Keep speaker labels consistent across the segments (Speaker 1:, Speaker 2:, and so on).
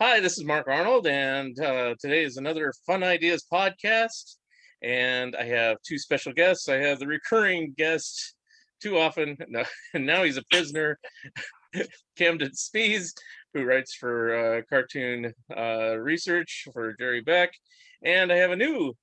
Speaker 1: Hi, this is Mark Arnold, and today is another Fun Ideas podcast. And I have two special guests. I have the recurring guest too often, no, and now he's a prisoner, Kamden Spies, who writes for cartoon research for Jerry Beck. And I have a new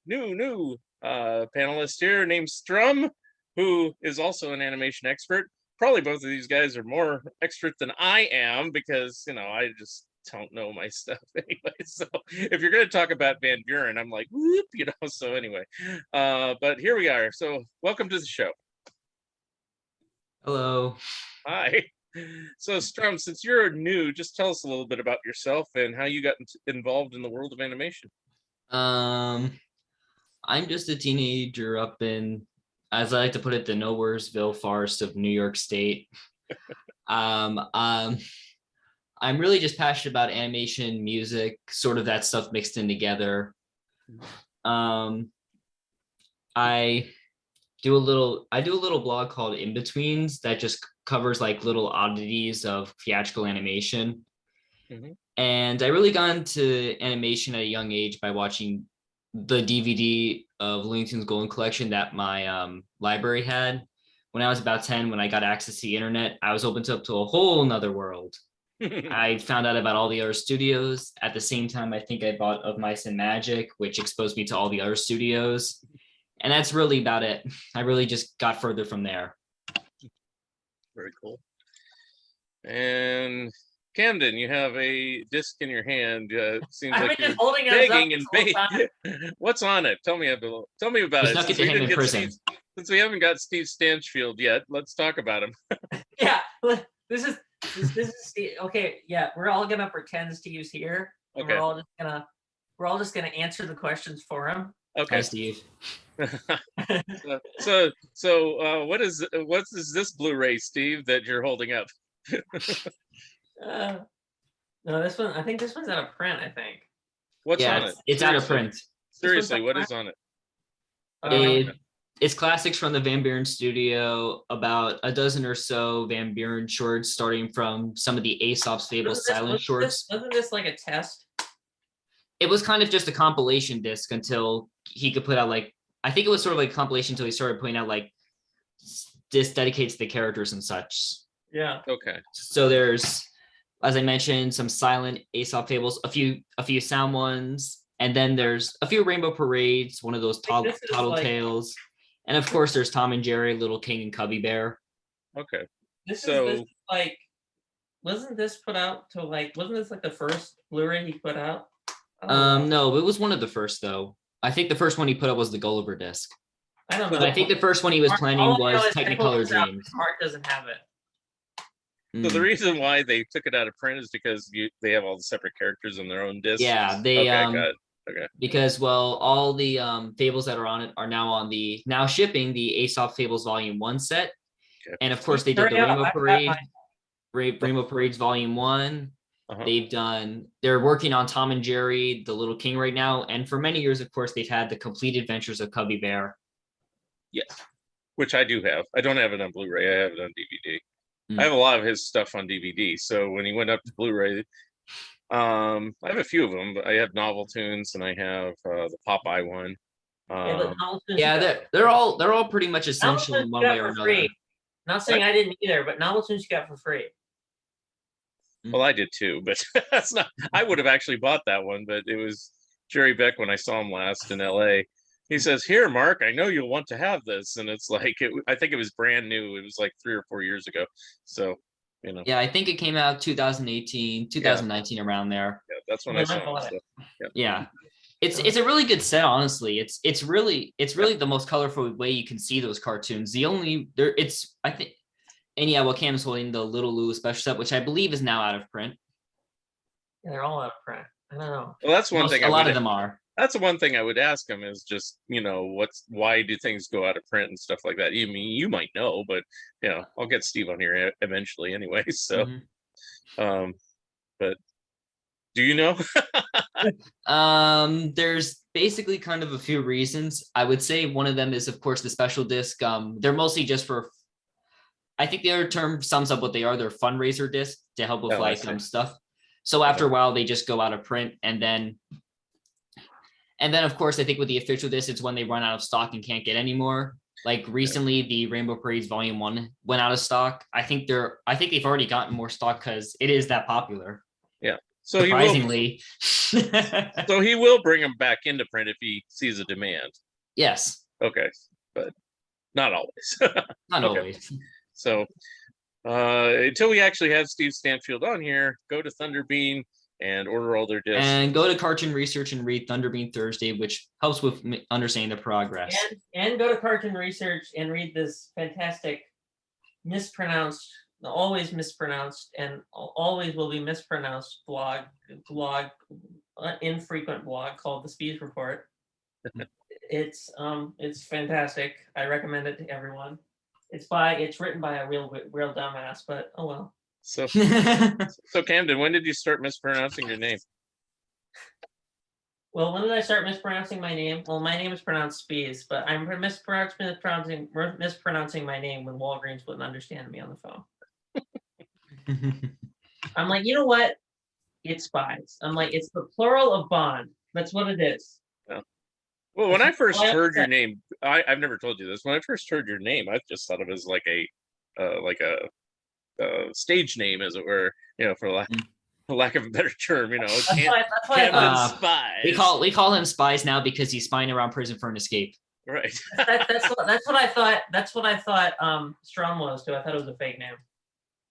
Speaker 1: panelist here named Strumm, who is also an animation expert. Probably both of these guys are more expert than I am because, I just don't know my stuff anyway. So if you're going to talk about Van Buren, I'm like, whoop, so anyway. But here we are. So welcome to the show.
Speaker 2: Hello.
Speaker 1: Hi. So Strumm, since you're new, just tell us a little bit about yourself and how you got involved in the world of animation.
Speaker 2: I'm just a teenager up in, as I like to put it, the Nowheresville forest of New York State. I'm really just passionate about animation, music, sort of that stuff mixed in together. I do a little blog called In Betweens that just covers like little oddities of theatrical animation. Mm-hmm. And I really got into animation at a young age by watching the DVD of Looney Tunes Golden Collection that my library had. When I was about 10, when I got access to the internet, I was opened up to a whole nother world. I found out about all the other studios. At the same time, I think I bought Of Mice and Magic, which exposed me to all the other studios. And that's really about it. I really just got further from there.
Speaker 1: Very cool. And Kamden, you have a disc in your hand. Seems like you're begging and begging. What's on it? Tell me about it.
Speaker 2: Snuck it to him in prison.
Speaker 1: Since we haven't got Steve Stanchfield yet, let's talk about him.
Speaker 3: Yeah, this is Steve. Okay, yeah, we're all gonna pretend Steve's here. Okay. We're all just gonna answer the questions for him.
Speaker 1: Okay,
Speaker 2: hi, Steve.
Speaker 1: So what is this Blu-ray, Steve, that you're holding up?
Speaker 3: No, this one. I think this one's out of print. I think.
Speaker 1: What's on it?
Speaker 2: It's out of print.
Speaker 1: Seriously, what is on it?
Speaker 2: It's classics from the Van Buren studio, about a dozen or so Van Buren shorts, starting from some of the Ace of Spades silent shorts.
Speaker 3: Wasn't this like a test?
Speaker 2: It was kind of just a compilation disc until he could put out I think it was sort of like a compilation until he started putting out this dedicated to the characters and such.
Speaker 3: Yeah.
Speaker 1: Okay.
Speaker 2: So there's, as I mentioned, some silent Aesop fables, a few sound ones, and then there's a few Rainbow Parades, one of those Toddle Tales, and of course there's Tom and Jerry, Little King and Cubby Bear.
Speaker 1: Okay.
Speaker 3: This wasn't this put out to wasn't this the first Blu-ray he put out?
Speaker 2: No, it was one of the first though. I think the first one he put up was the Gulliver disc.
Speaker 3: I don't know.
Speaker 2: But I think the first one he was planning was Technicolor Dreams.
Speaker 3: Mark doesn't have it.
Speaker 1: So the reason why they took it out of print is because they have all the separate characters on their own discs.
Speaker 2: Yeah, they
Speaker 1: got it. Okay.
Speaker 2: Because all the fables that are on it are now shipping the Aesop Fables Volume 1 set. Okay. And of course they did the Rainbow Parade, Rainbow Parades Volume 1. Uh-huh. They're working on Tom and Jerry, the Little King right now. And for many years, of course, they've had the Complete Adventures of Cubby Bear.
Speaker 1: Yes, which I do have. I don't have it on Blu-ray. I have it on DVD. I have a lot of his stuff on DVD. So when he went up to Blu-ray, I have a few of them. But I have Novel Tunes and I have the Popeye one.
Speaker 2: They're all pretty much essential in one way or another.
Speaker 3: Free. Not saying I didn't either, but Novel Tunes you got for free.
Speaker 1: Well, I did too, but that's not. I would have actually bought that one, but it was Jerry Beck when I saw him last in LA. He says, "Here, Mark, I know you'll want to have this," and it's I think it was brand new. It was 3 or 4 years ago, so
Speaker 2: Yeah, I think it came out 2018, 2019, around there.
Speaker 1: Yeah, that's when I saw it. So,
Speaker 2: yeah. It's a really good set, honestly. It's really the most colorful way you can see those cartoons. Cam's holding the Little Lou special set, which I believe is now out of print.
Speaker 3: Yeah, they're all out of print. I don't know.
Speaker 1: Well, that's one thing.
Speaker 2: A lot of them are.
Speaker 1: That's the one thing I would ask him is just, why do things go out of print and stuff like that? You might know, but I'll get Steve on here eventually anyway. So, but do you know?
Speaker 2: There's basically kind of a few reasons. I would say one of them is, of course, the special disc. They're mostly just for, I think the other term sums up what they are. They're fundraiser discs to help with stuff. So after a while, they just go out of print, and then of course, I think with the official disc, it's when they run out of stock and can't get any more. Like recently, the Rainbow Parades Volume 1 went out of stock. I think they've already gotten more stock because it is that popular.
Speaker 1: Yeah. So
Speaker 2: surprisingly,
Speaker 1: so he will bring them back into print if he sees a demand.
Speaker 2: Yes.
Speaker 1: Okay, but not always.
Speaker 2: Not always.
Speaker 1: So until we actually have Steve Stanfield on here, go to Thunderbean and order all their discs.
Speaker 2: And go to Cartoon Research and read Thunderbean Thursday, which helps with understanding the progress.
Speaker 3: And go to Cartoon Research and read this fantastic always mispronounced and always will be mispronounced blog, infrequent blog called The Spies Report. It's fantastic. I recommend it to everyone. It's written by a real dumbass, but oh well.
Speaker 1: So Kamden, when did you start mispronouncing your name?
Speaker 3: Well, when did I start mispronouncing my name? Well, my name is pronounced Spies, but I'm mispronouncing my name when Walgreens wouldn't understand me on the phone. I'm like, you know what? It's Spies. I'm like, it's the plural of bond. That's what it is.
Speaker 1: Yeah. Well, when I first heard your name, I've never told you this. When I first heard your name, I just thought of it as like a stage name, as it were, for lack of a better term,
Speaker 3: That's why I thought.
Speaker 1: Spies.
Speaker 2: We call him Spies now because he's spying around prison for an escape.
Speaker 1: Right.
Speaker 3: That's what I thought. That's what I thought. Strumm was too. I thought it was a fake name.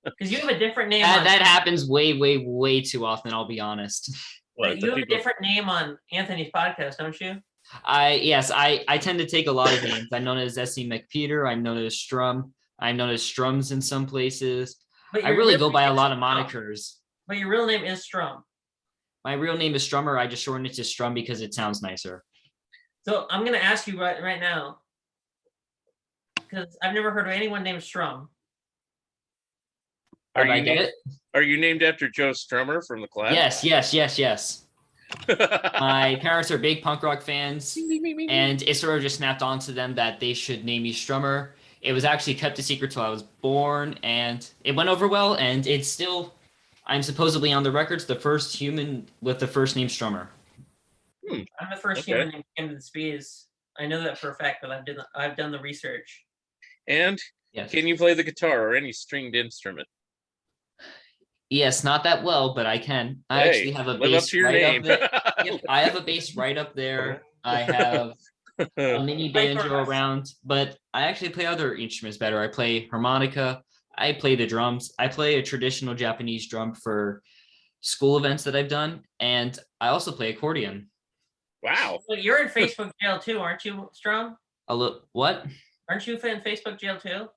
Speaker 3: Because you have a different name.
Speaker 2: That happens way too often. I'll be honest.
Speaker 3: You have a different name on Anthony's podcast, don't you?
Speaker 2: Yes, I tend to take a lot of names. I'm known as S.E. McPeter. I'm known as Strumm. I'm known as Strums in some places. I really go by a lot of monikers.
Speaker 3: But your real name is Strumm.
Speaker 2: My real name is Strummer. I just shorten it to Strumm because it sounds nicer.
Speaker 3: So I'm going to ask you right now, because I've never heard of anyone named Strumm.
Speaker 2: Are you
Speaker 1: named after Joe Strummer from the Clash?
Speaker 2: Yes. My parents are big punk rock fans, and it sort of just snapped onto them that they should name me Strummer. It was actually kept a secret till I was born, and it went over well, and it's still, I'm supposedly on the records, the first human with the first name Strummer.
Speaker 3: I'm the first human named Kamden Spies. I know that for a fact, but I've done the research.
Speaker 1: And can you play the guitar or any stringed instrument?
Speaker 2: Yes, not that well, but I can. I actually have a bass right up there. Yep, I have a bass right up there. I have a mini banjo around, but I actually play other instruments better. I play harmonica. I play the drums. I play a traditional Japanese drum for school events that I've done, and I also play accordion.
Speaker 1: Wow.
Speaker 3: Well, you're in Facebook jail too, aren't you, Strumm?
Speaker 2: What?
Speaker 3: Aren't you in Facebook jail too?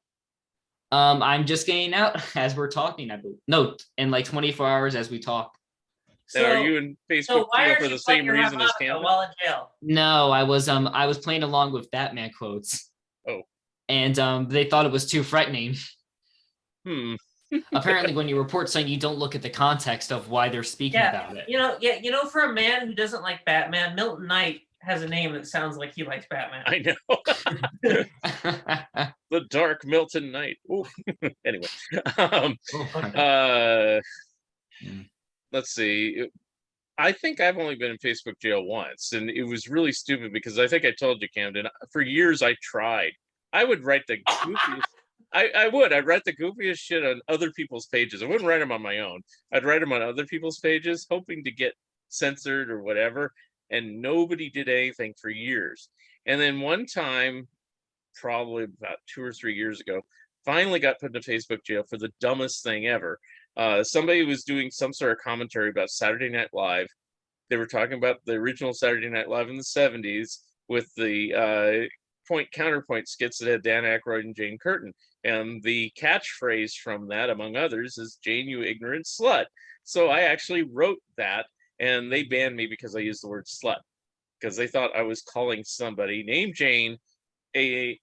Speaker 2: I'm just getting out as we're talking, I believe. No, in like 24 hours as we talk.
Speaker 1: So are you in Facebook jail for the same reason as Kamden?
Speaker 3: While in jail?
Speaker 2: No, I was playing along with Batman quotes.
Speaker 1: Oh. And
Speaker 2: they thought it was too frightening. Apparently, when you report something, you don't look at the context of why they're speaking about it.
Speaker 3: For a man who doesn't like Batman, Milton Knight has a name that sounds like he likes Batman.
Speaker 1: I know. The Dark Milton Knight. Anyway. Let's see. I think I've only been in Facebook jail once, and it was really stupid because I think I told you, Kamden, for years I tried. I would write the goofiest. I'd write the goofiest shit on other people's pages. I wouldn't write them on my own. I'd write them on other people's pages, hoping to get censored or whatever. And nobody did anything for years. And then one time, probably about 2 or 3 years ago, finally got put into Facebook jail for the dumbest thing ever. Somebody was doing some sort of commentary about Saturday Night Live. They were talking about the original Saturday Night Live in the 70s with the point-counterpoint skits that had Dan Aykroyd and Jane Curtin. And the catchphrase from that, among others, is "Jane, you ignorant slut." So I actually wrote that, and they banned me because I used the word slut, because they thought I was calling somebody named Jane an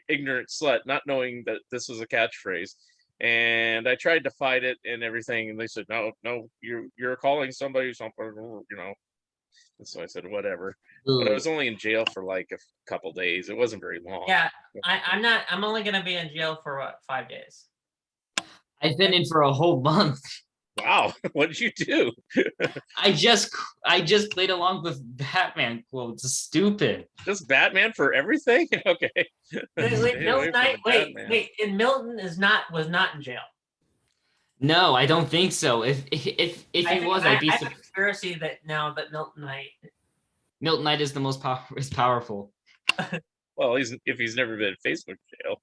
Speaker 1: ignorant slut, not knowing that this was a catchphrase. And I tried to fight it and everything, and they said, no, you're calling somebody something, And so I said, whatever. But I was only in jail for like a couple days. It wasn't very long.
Speaker 3: Yeah, I'm only going to be in jail for 5 days.
Speaker 2: I've been in for a whole month.
Speaker 1: Wow, what did you do?
Speaker 2: I just played along with Batman quotes. Stupid.
Speaker 1: Just Batman for everything? Okay.
Speaker 3: Wait, Milton Knight. Wait. And Milton was not in jail.
Speaker 2: No, I don't think so. If he was, I'd be.
Speaker 3: I have a conspiracy that now that Milton
Speaker 2: Knight is the most powerful.
Speaker 1: Well, if he's never been in Facebook jail,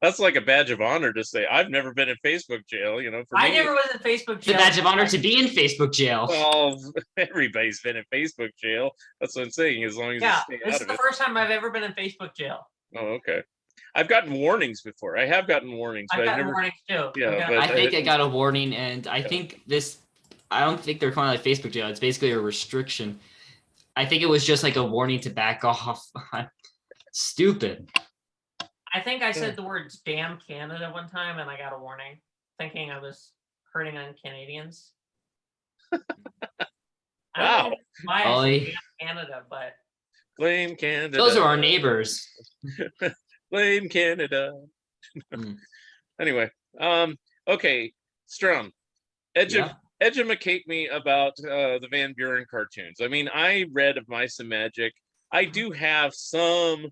Speaker 1: that's like a badge of honor to say I've never been in Facebook jail. You know,
Speaker 3: I never was in Facebook jail.
Speaker 2: It's a badge of honor to be in Facebook jail.
Speaker 1: Well, everybody's been in Facebook jail. That's what I'm saying. As long as you stay out of it.
Speaker 3: This is the first time I've ever been in Facebook jail.
Speaker 1: Oh, okay. I've gotten warnings before. I have gotten warnings, but I've never.
Speaker 3: Warnings too.
Speaker 1: Yeah, but
Speaker 2: I think I got a warning, and I think this. I don't think they're calling it Facebook jail. It's basically a restriction. I think it was just like a warning to back off. Stupid.
Speaker 3: I think I said the words "damn Canada" one time, and I got a warning, thinking I was hurting on Canadians.
Speaker 1: Wow.
Speaker 3: Why I said damn Canada, but
Speaker 1: blame Canada.
Speaker 2: Those are our neighbors.
Speaker 1: Blame Canada. Anyway, okay, Strumm, educate me about the Van Buren cartoons. I mean, I read of Mice and Magic. I do have some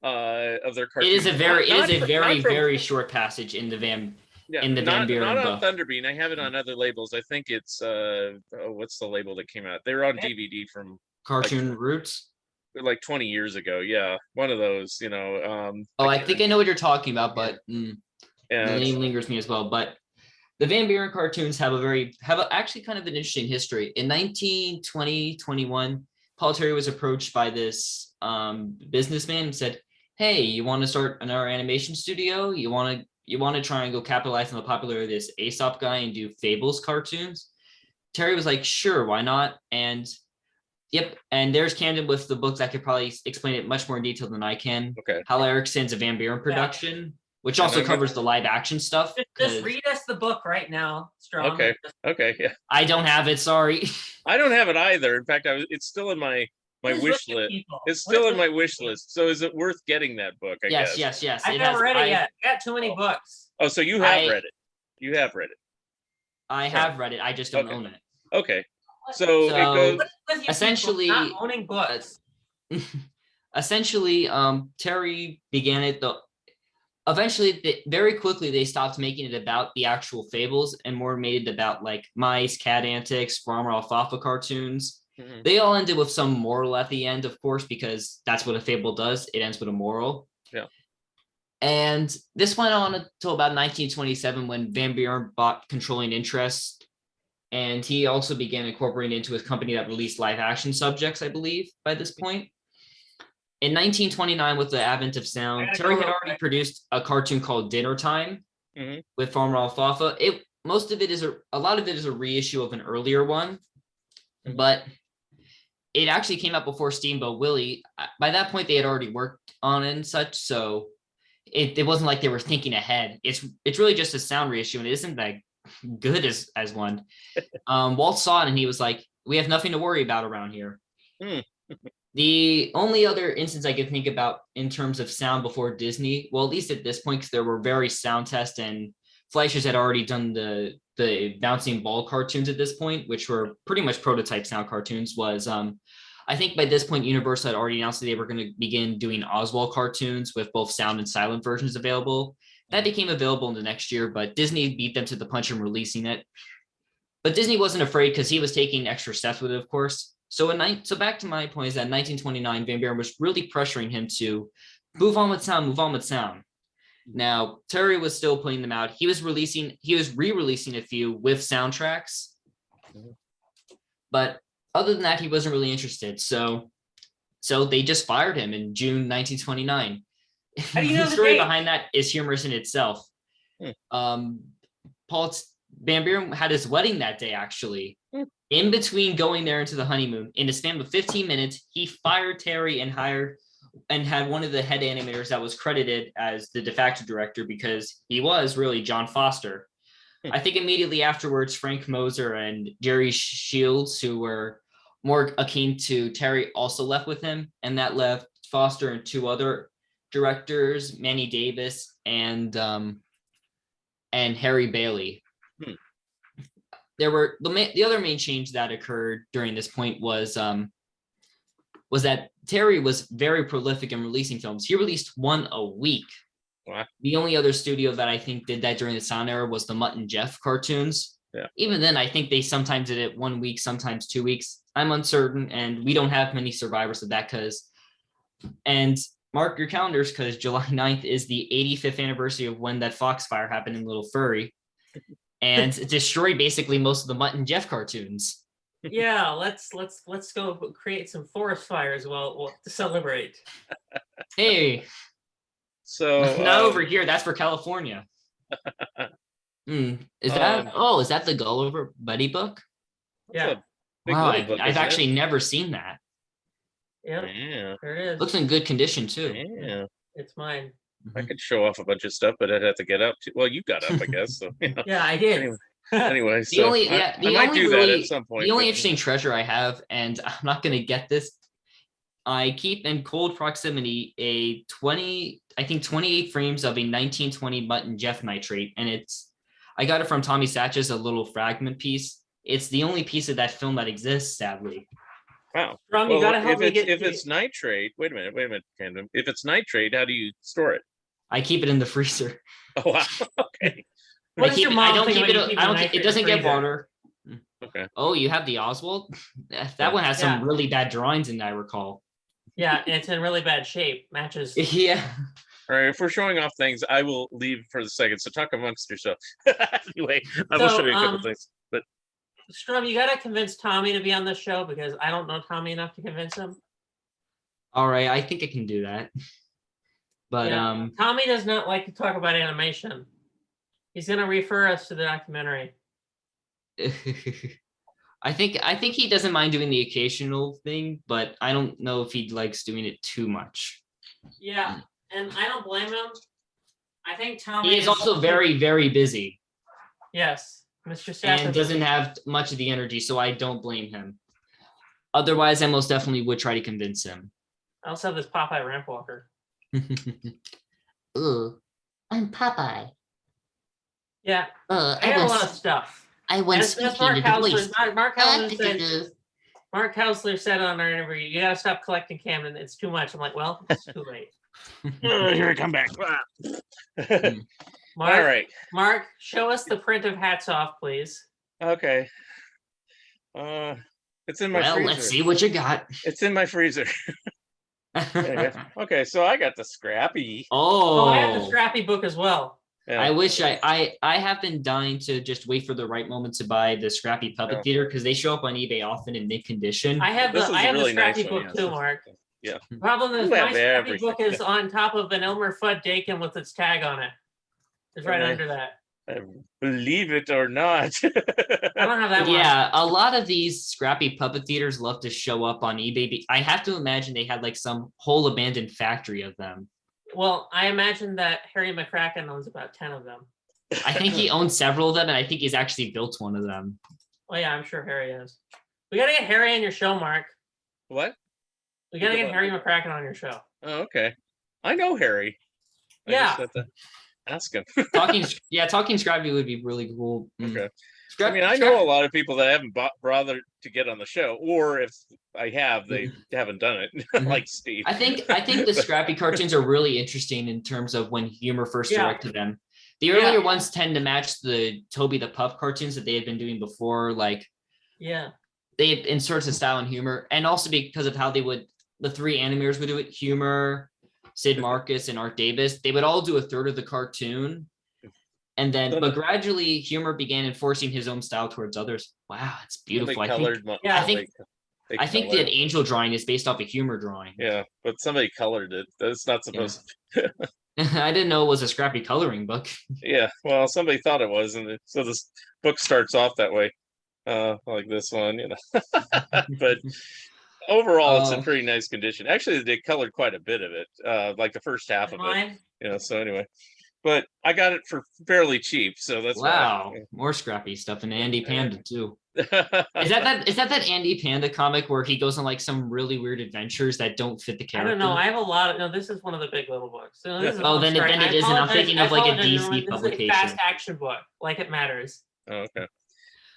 Speaker 1: of their cartoons.
Speaker 2: It is a very short passage in the Van Buren
Speaker 1: not on
Speaker 2: book.
Speaker 1: Thunderbean. I have it on other labels. I think it's what's the label that came out? They were on DVD from
Speaker 2: Cartoon Roots.
Speaker 1: Like 20 years ago. Yeah, one of those. You know.
Speaker 2: I think I know what you're talking about, but the name lingers me as well. But the Van Buren cartoons have actually kind of an interesting history. In 1920-21, Paul Terry was approached by this businessman and said, "Hey, you want to start another animation studio? You want to try and go capitalize on the popularity of this Aesop guy and do Fables cartoons?" Terry was like, "Sure, why not?" And yep, and there's Kamden with the books. I could probably explain it much more in detail than I can.
Speaker 1: Okay.
Speaker 2: Hal Erickson's a Van Buren production, which also covers the live action stuff.
Speaker 3: Just read us the book right now, Strumm.
Speaker 1: Okay, yeah.
Speaker 2: I don't have it, sorry.
Speaker 1: I don't have it either. In fact, it's still in my wish list. It's still in my wish list. So is it worth getting that book? I guess.
Speaker 2: Yes.
Speaker 3: I've never read it yet. I got too many books.
Speaker 1: Oh, so you have read it. You have read it.
Speaker 2: I have read it. I just don't own it.
Speaker 1: Okay. So it goes
Speaker 2: essentially
Speaker 3: not owning books.
Speaker 2: Essentially, Terry began it eventually very quickly they stopped making it about the actual fables and more made it about like mice, cat antics, Farmer Alfalfa cartoons. Mm-hmm. They all ended with some moral at the end, of course, because that's what a fable does. It ends with a moral.
Speaker 1: Yeah.
Speaker 2: And this went on until about 1927 when Van Buren bought controlling interest. And he also began incorporating into his company that released live action subjects, I believe, by this point. In 1929, with the advent of sound, Terry had already produced a cartoon called Dinner Time with Farmer Alfalfa. A lot of it is a reissue of an earlier one, but it actually came out before Steamboat Willie. By that point, they had already worked on it and such, so it wasn't like they were thinking ahead. It's really just a sound reissue, and it isn't that good as one. Walt saw it and he was like, "We have nothing to worry about around here." The only other instance I could think about in terms of sound before Disney, well, at least at this point, because there were various sound tests and Fleischer's had already done the bouncing ball cartoons at this point, which were pretty much prototype sound cartoons, was I think by this point, Universal had already announced that they were going to begin doing Oswald cartoons with both sound and silent versions available. That became available in the next year, but Disney beat them to the punch in releasing it. But Disney wasn't afraid because he was taking extra steps with it, of course. So back to my point is that in 1929, Van Buren was really pressuring him to move on with sound. Now, Terry was still putting them out. He was re-releasing a few with soundtracks. But other than that, he wasn't really interested. So they just fired him in June 1929.
Speaker 3: How do you know
Speaker 2: the story behind that is humorous in itself. Van Buren had his wedding that day, actually. In between going there into the honeymoon, in a span of 15 minutes, he fired Terry and had one of the head animators that was credited as the de facto director because he was really John Foster. I think immediately afterwards, Frank Moser and Jerry Shields, who were more akin to Terry, also left with him, and that left Foster and two other directors, Manny Davis and Harry Bailey. there were the other main change that occurred during this point was that Terry was very prolific in releasing films. He released one a week.
Speaker 1: Wow.
Speaker 2: The only other studio that I think did that during the Sound era was the Mutt and Jeff cartoons.
Speaker 1: Yeah.
Speaker 2: Even then, I think they sometimes did it 1 week, sometimes 2 weeks. I'm uncertain, and we don't have many survivors of that and mark your calendars because July 9th is the 85th anniversary of when that Foxfire happened in Little Furry and destroyed basically most of the Mutt and Jeff cartoons.
Speaker 3: Yeah, let's go create some forest fires to celebrate.
Speaker 2: Hey,
Speaker 1: so
Speaker 2: not over here. That's for California. Is that the Gulliver Buddy book?
Speaker 3: Yeah.
Speaker 2: Wow, I've actually never seen that.
Speaker 3: Yep.
Speaker 1: Yeah.
Speaker 3: There it is.
Speaker 2: Looks in good condition too.
Speaker 1: Yeah.
Speaker 3: It's mine.
Speaker 1: I could show off a bunch of stuff, but I'd have to get up. Well, you got up, I guess. So,
Speaker 3: Yeah, I did.
Speaker 1: Anyway,
Speaker 2: the only
Speaker 1: point.
Speaker 2: interesting treasure I have, and I'm not going to get this. I keep in cold proximity a 28 frames of a 1920 Mutt and Jeff nitrate, and I got it from Tommy Satch's, a little fragment piece. It's the only piece of that film that exists, sadly.
Speaker 1: Wow.
Speaker 3: Ron, you gotta help me get.
Speaker 1: If it's nitrate, wait a minute, Camden. If it's nitrate, how do you store it?
Speaker 2: I keep it in the freezer.
Speaker 1: Oh wow. Okay.
Speaker 3: What does your mom think when you keep
Speaker 2: it doesn't get water.
Speaker 1: Okay.
Speaker 2: Oh, you have the Oswald? That one has some really bad drawings in, I recall.
Speaker 3: Yeah, it's in really bad shape. Matches.
Speaker 2: Yeah.
Speaker 1: All right, if we're showing off things, I will leave for the second. So talk amongst yourself. Anyway, I will show you a couple things. But
Speaker 3: Strumm, you gotta convince Tommy to be on the show because I don't know Tommy enough to convince him.
Speaker 2: All right, I think I can do that. But
Speaker 3: Tommy does not like to talk about animation. He's gonna refer us to the documentary.
Speaker 2: I think he doesn't mind doing the occasional thing, but I don't know if he likes doing it too much.
Speaker 3: Yeah, and I don't blame him. I think Tommy
Speaker 2: He is also very, very busy.
Speaker 3: Yes, Mr. Staff
Speaker 2: and doesn't have much of the energy, so I don't blame him. Otherwise, I most definitely would try to convince him.
Speaker 3: I also have this Popeye ramp walker.
Speaker 2: Ooh, I'm Popeye.
Speaker 3: Yeah, I have a lot of stuff.
Speaker 2: I once
Speaker 3: Mark Hausler said on our interview, you gotta stop collecting Kamden. It's too much. I'm like, well, it's too late.
Speaker 1: Here I come back.
Speaker 3: Mark,
Speaker 1: all right.
Speaker 3: Mark, show us the print of Hats Off, please.
Speaker 1: Okay. It's in my freezer.
Speaker 2: Let's see what you got.
Speaker 1: It's in my freezer. Okay, so I got the Scrappy.
Speaker 3: Oh, I have the Scrappy book as well.
Speaker 2: Yeah. I wish I have been dying to just wait for the right moment to buy the Scrappy Puppet Theater because they show up on eBay often in mint condition.
Speaker 3: I have the Scrappy book too, Mark.
Speaker 1: Yeah.
Speaker 3: The problem is my Scrappy book is on top of an Elmer Fudd Dakin with its tag on it. It's right under that.
Speaker 1: Believe it or not.
Speaker 3: I don't have that one.
Speaker 2: Yeah, a lot of these Scrappy Puppet Theaters love to show up on eBay. I have to imagine they had like some whole abandoned factory of them.
Speaker 3: Well, I imagine that Harry McCracken owns about 10 of them.
Speaker 2: I think he owns several of them, and I think he's actually built one of them.
Speaker 3: Oh yeah, I'm sure Harry is. We gotta get Harry on your show, Mark.
Speaker 1: What?
Speaker 3: We gotta get Harry McCracken on your show.
Speaker 1: Oh, okay. I know Harry. I just have to ask him.
Speaker 2: Talking Scrappy would be really cool.
Speaker 1: Okay. I know a lot of people that haven't bothered to get on the show, or if I have, they haven't done it, like Steve.
Speaker 2: I think the Scrappy cartoons are really interesting in terms of when humor first directed them. The earlier ones tend to match the Toby the Pup cartoons that they had been doing before, like they insert a style and humor, and also because of how the three animators would do it, humor, Sid Marcus, and Art Davis, they would all do a third of the cartoon. And then, but gradually, humor began enforcing his own style towards others. Wow, it's beautiful. I think that angel drawing is based off a humor drawing.
Speaker 1: Yeah, but somebody colored it. That's not supposed to.
Speaker 2: I didn't know it was a Scrappy coloring book.
Speaker 1: Yeah, well, somebody thought it was, and so this book starts off that way, like this one, But overall, it's in pretty nice condition. Actually, they colored quite a bit of it, like the first half of it. So anyway. But I got it for fairly cheap, so that's
Speaker 2: more Scrappy stuff, and Andy Panda too. Is that Andy Panda comic where he goes on like some really weird adventures that don't fit the character?
Speaker 3: I don't know. I have a lot of this is one of the Big Little books. So
Speaker 2: then it isn't. I'm thinking of like a DC publication.
Speaker 3: This is a fast action book, like it matters.
Speaker 1: Oh, okay.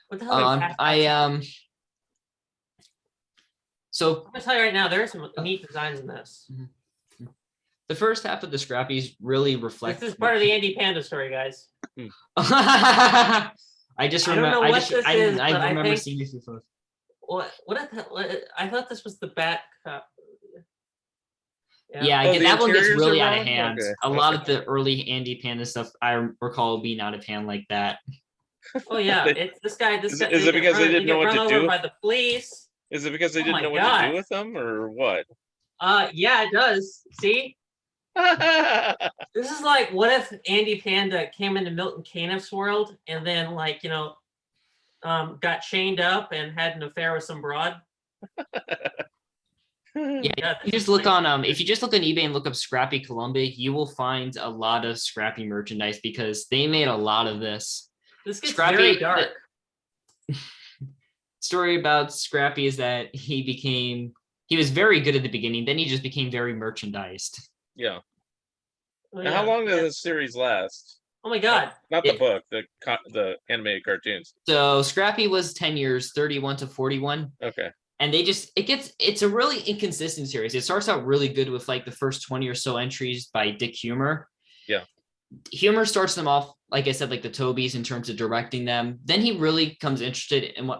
Speaker 3: What the hell?
Speaker 2: So
Speaker 3: I'm gonna tell you right now, there's some neat designs in this.
Speaker 2: The first half of the Scrappies really reflects.
Speaker 3: This is part of the Andy Panda story, guys.
Speaker 2: I just remember. I remember
Speaker 3: think,
Speaker 2: seeing this before.
Speaker 3: I thought this was the back.
Speaker 2: Yeah, again, that one gets really out of hand.
Speaker 1: Okay.
Speaker 2: A lot of the early Andy Panda stuff I recall being out of hand like that.
Speaker 3: Oh yeah, it's this guy.
Speaker 1: Is it because they didn't know what to do
Speaker 3: by the police?
Speaker 1: Is it because they didn't know what to do with them, or what?
Speaker 3: Yeah, it does. See, this is like, what if Andy Panda came into Milton Caniff's world and then, like, got chained up and had an affair with some broad?
Speaker 2: Yeah, you just look on if you just look on eBay and look up Scrappy Columbia, you will find a lot of Scrappy merchandise because they made a lot of this.
Speaker 3: This gets very dark.
Speaker 2: Story about Scrappy is that he was very good at the beginning, then he just became very merchandised.
Speaker 1: Yeah.
Speaker 3: Oh,
Speaker 1: Now, how long does this series last?
Speaker 3: Oh my god.
Speaker 1: Not the book, the animated cartoons.
Speaker 2: So Scrappy was 10 years, 31 to 41.
Speaker 1: Okay.
Speaker 2: And it's a really inconsistent series. It starts out really good with like the first 20 or so entries by Dick Humor.
Speaker 1: Yeah.
Speaker 2: Humor starts them off, like I said, like the Tobies in terms of directing them. Then he really becomes interested in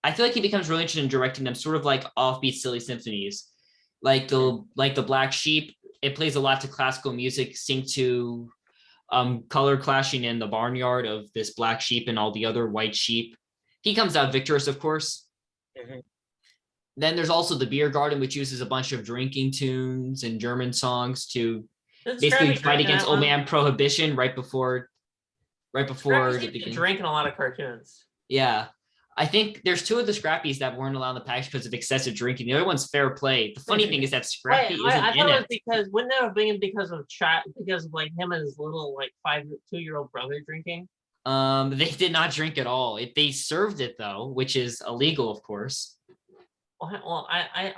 Speaker 2: I feel like he becomes really interested in directing them sort of like offbeat silly symphonies. Like the Black Sheep, it plays a lot to classical music, synced to color clashing in the barnyard of this black sheep and all the other white sheep. He comes out victorious, of course.
Speaker 1: Mm-hmm.
Speaker 2: Then there's also the Beer Garden, which uses a bunch of drinking tunes and German songs to basically fight against old man prohibition right before the beginning.
Speaker 3: Drinking a lot of cartoons.
Speaker 2: Yeah. I think there's two of the Scrappies that weren't allowed in the package because of excessive drinking. The other one's Fair Play. The funny thing is that Scrappy isn't
Speaker 3: I
Speaker 2: in
Speaker 3: thought
Speaker 2: it.
Speaker 3: It was because, wouldn't that have been because of like him and his little like 2-year-old brother drinking?
Speaker 2: They did not drink at all. They served it though, which is illegal, of course.
Speaker 3: Well, I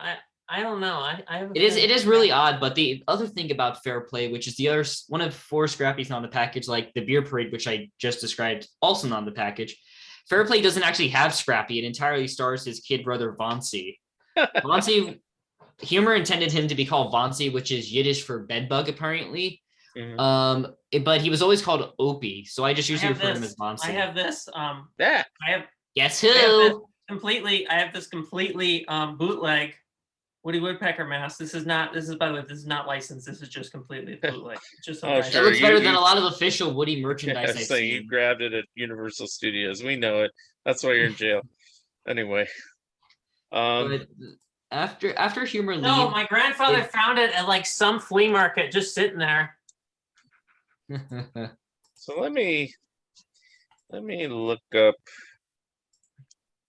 Speaker 3: don't know.
Speaker 2: It is really odd, but the other thing about Fair Play, which is the other one of 4 Scrappies on the package, like the Beer Parade, which I just described, also on the package. Fair Play doesn't actually have Scrappy. It entirely stars his kid brother Vonsi. Vonsi, Humor intended him to be called Vonsi, which is Yiddish for bedbug, apparently. Mm-hmm. But he was always called Opie, so I just usually refer to him as Vonsi.
Speaker 3: I have this.
Speaker 1: Yeah.
Speaker 2: Guess who?
Speaker 3: I have this completely bootleg Woody Woodpecker mask. This is by the way, this is not licensed. This is just completely bootleg. Just
Speaker 1: sure.
Speaker 2: It looks better than a lot of official Woody merchandise.
Speaker 1: I've seen. You grabbed it at Universal Studios. We know it. That's why you're in jail. Anyway.
Speaker 2: But after Humor leaves.
Speaker 3: No, my grandfather found it at like some flea market just sitting there.
Speaker 1: So let me look up.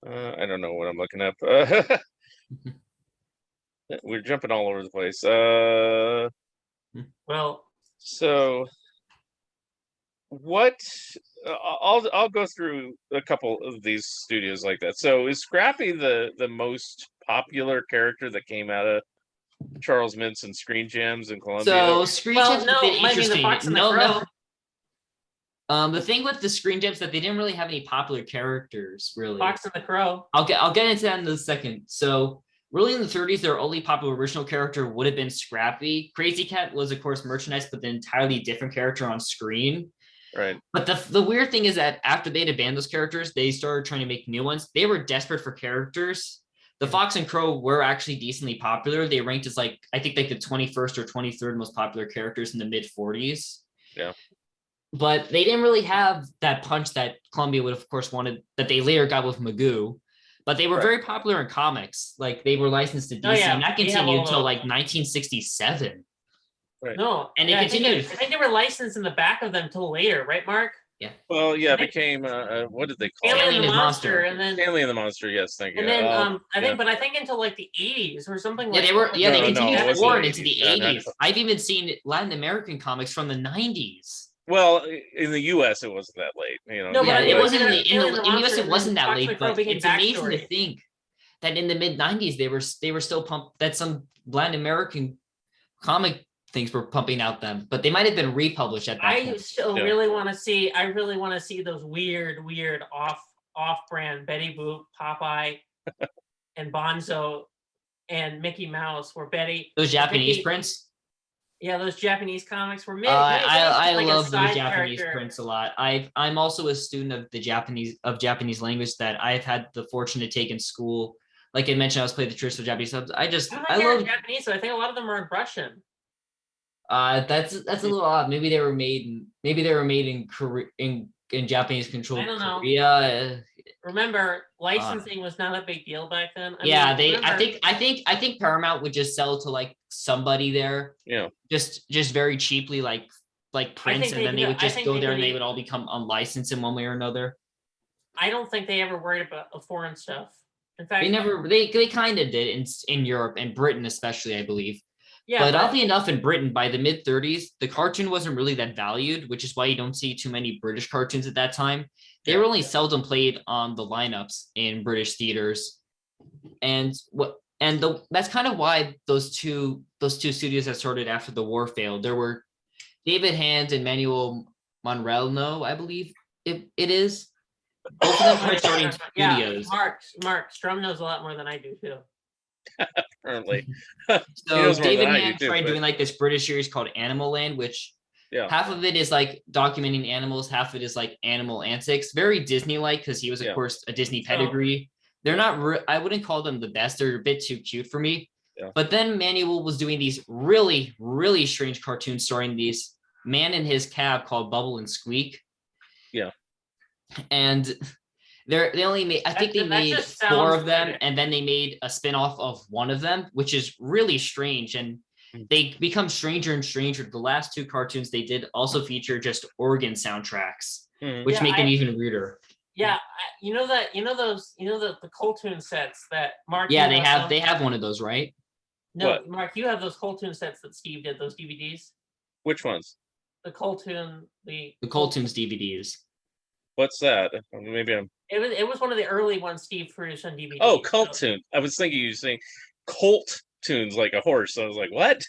Speaker 1: I don't know what I'm looking up. We're jumping all over the place.
Speaker 3: Well,
Speaker 1: so what? I'll go through a couple of these studios like that. So is Scrappy the most popular character that came out of Charles Mintz and Screen Gems in Columbia?
Speaker 2: So Screen Gems has been interesting.
Speaker 3: No.
Speaker 2: The thing with the Screen Gems that they didn't really have any popular characters, really.
Speaker 3: Fox and the Crow.
Speaker 2: I'll get into that in a second. So really in the 30s, their only popular original character would have been Scrappy. Crazy Cat was, of course, merchandise, but an entirely different character on screen.
Speaker 1: Right.
Speaker 2: But the weird thing is that after they'd abandoned those characters, they started trying to make new ones. They were desperate for characters. The Fox and Crow were actually decently popular. They ranked as I think the 21st or 23rd most popular characters in the mid 40s.
Speaker 1: Yeah.
Speaker 2: But they didn't really have that punch that Columbia would, of course, wanted, that they later got with Magoo. But they were very popular in comics. Like, they were licensed to DC, and that continued until 1967.
Speaker 1: Right.
Speaker 3: No,
Speaker 2: and they continued.
Speaker 3: I think they were licensed in the back of them till later, right, Mark?
Speaker 2: Yeah.
Speaker 1: Well, yeah, it became what did they call it?
Speaker 3: Stanley and the Monster, and then
Speaker 1: Stanley and the Monster. Yes, thank you.
Speaker 3: And then I think until like the 80s or something.
Speaker 2: Yeah, they continued forward into the 80s. I've even seen Latin American comics from the 90s.
Speaker 1: Well, in the U.S. it wasn't that late.
Speaker 2: No, but it wasn't in the U.S. It wasn't that late. But it's amazing to think that in the mid 90s they were still pumped. That some Latin American comic things were pumping out them, but they might have been republished at that point.
Speaker 3: I really want to see those weird off-brand Betty Boop, Popeye, and Bonzo, and Mickey Mouse, where Betty.
Speaker 2: Those Japanese
Speaker 3: Mickey,
Speaker 2: prints.
Speaker 3: Yeah, those Japanese comics were
Speaker 2: I
Speaker 3: like
Speaker 2: love those Japanese
Speaker 3: character.
Speaker 2: prints a lot. I'm also a student of the Japanese language that I've had the fortune to take in school. Like I mentioned, I was playing the traditional Japanese subs. I love
Speaker 3: Japanese, so I think a lot of them are in Russian.
Speaker 2: That's a little odd. Maybe they were made in Korea, in Japanese controlled Korea.
Speaker 3: Remember, licensing was not a big deal back then.
Speaker 2: I think Paramount would just sell to like somebody there.
Speaker 1: Yeah.
Speaker 2: Just very cheaply, like prints, and then they would just go there and they would all become unlicensed in one way or another.
Speaker 3: I don't think they ever worried about the foreign stuff. In fact,
Speaker 2: they kind of did in Europe and Britain especially, I believe.
Speaker 3: Yeah,
Speaker 2: but oddly enough, in Britain, by the mid-30s, the cartoon wasn't really that valued, which is why you don't see too many British cartoons at that time. They were only seldom played on the lineups in British theaters, that's kind of why those two studios that started after the war failed. There were David Hand and Manuel Monreal, I believe it is. Both of them are starting studios.
Speaker 3: Mark Strumm knows a lot more than I do too.
Speaker 1: Apparently.
Speaker 2: So David Hand tried doing like this British series called Animal Land, which half of it is like documenting animals, half of it is like animal antics. Very Disney-like because he was, of course, a Disney pedigree. They're not, I wouldn't call them the best. They're a bit too cute for me. Yeah. But then Manuel was doing these really, really strange cartoons starring these man in his cab called Bubble and Squeak.
Speaker 1: Yeah.
Speaker 2: And they only made, I think they made 4 of them, and then they made a spin-off of one of them, which is really strange. And they become stranger and stranger. The last 2 cartoons they did also feature just organ soundtracks, which make them even weirder.
Speaker 3: Yeah, the Coltoon sets that Mark.
Speaker 2: Yeah, they have one of those, right?
Speaker 3: No, what? Mark, you have those Coltoon sets that Steve did, those DVDs.
Speaker 1: Which ones?
Speaker 3: The Coltoon, the
Speaker 2: Coltoon's DVDs.
Speaker 1: What's that? Maybe I'm.
Speaker 3: It was one of the early ones Steve produced on DVD.
Speaker 1: Oh, Coltoon. I was thinking you were saying Colt tunes like a horse. I was like, what?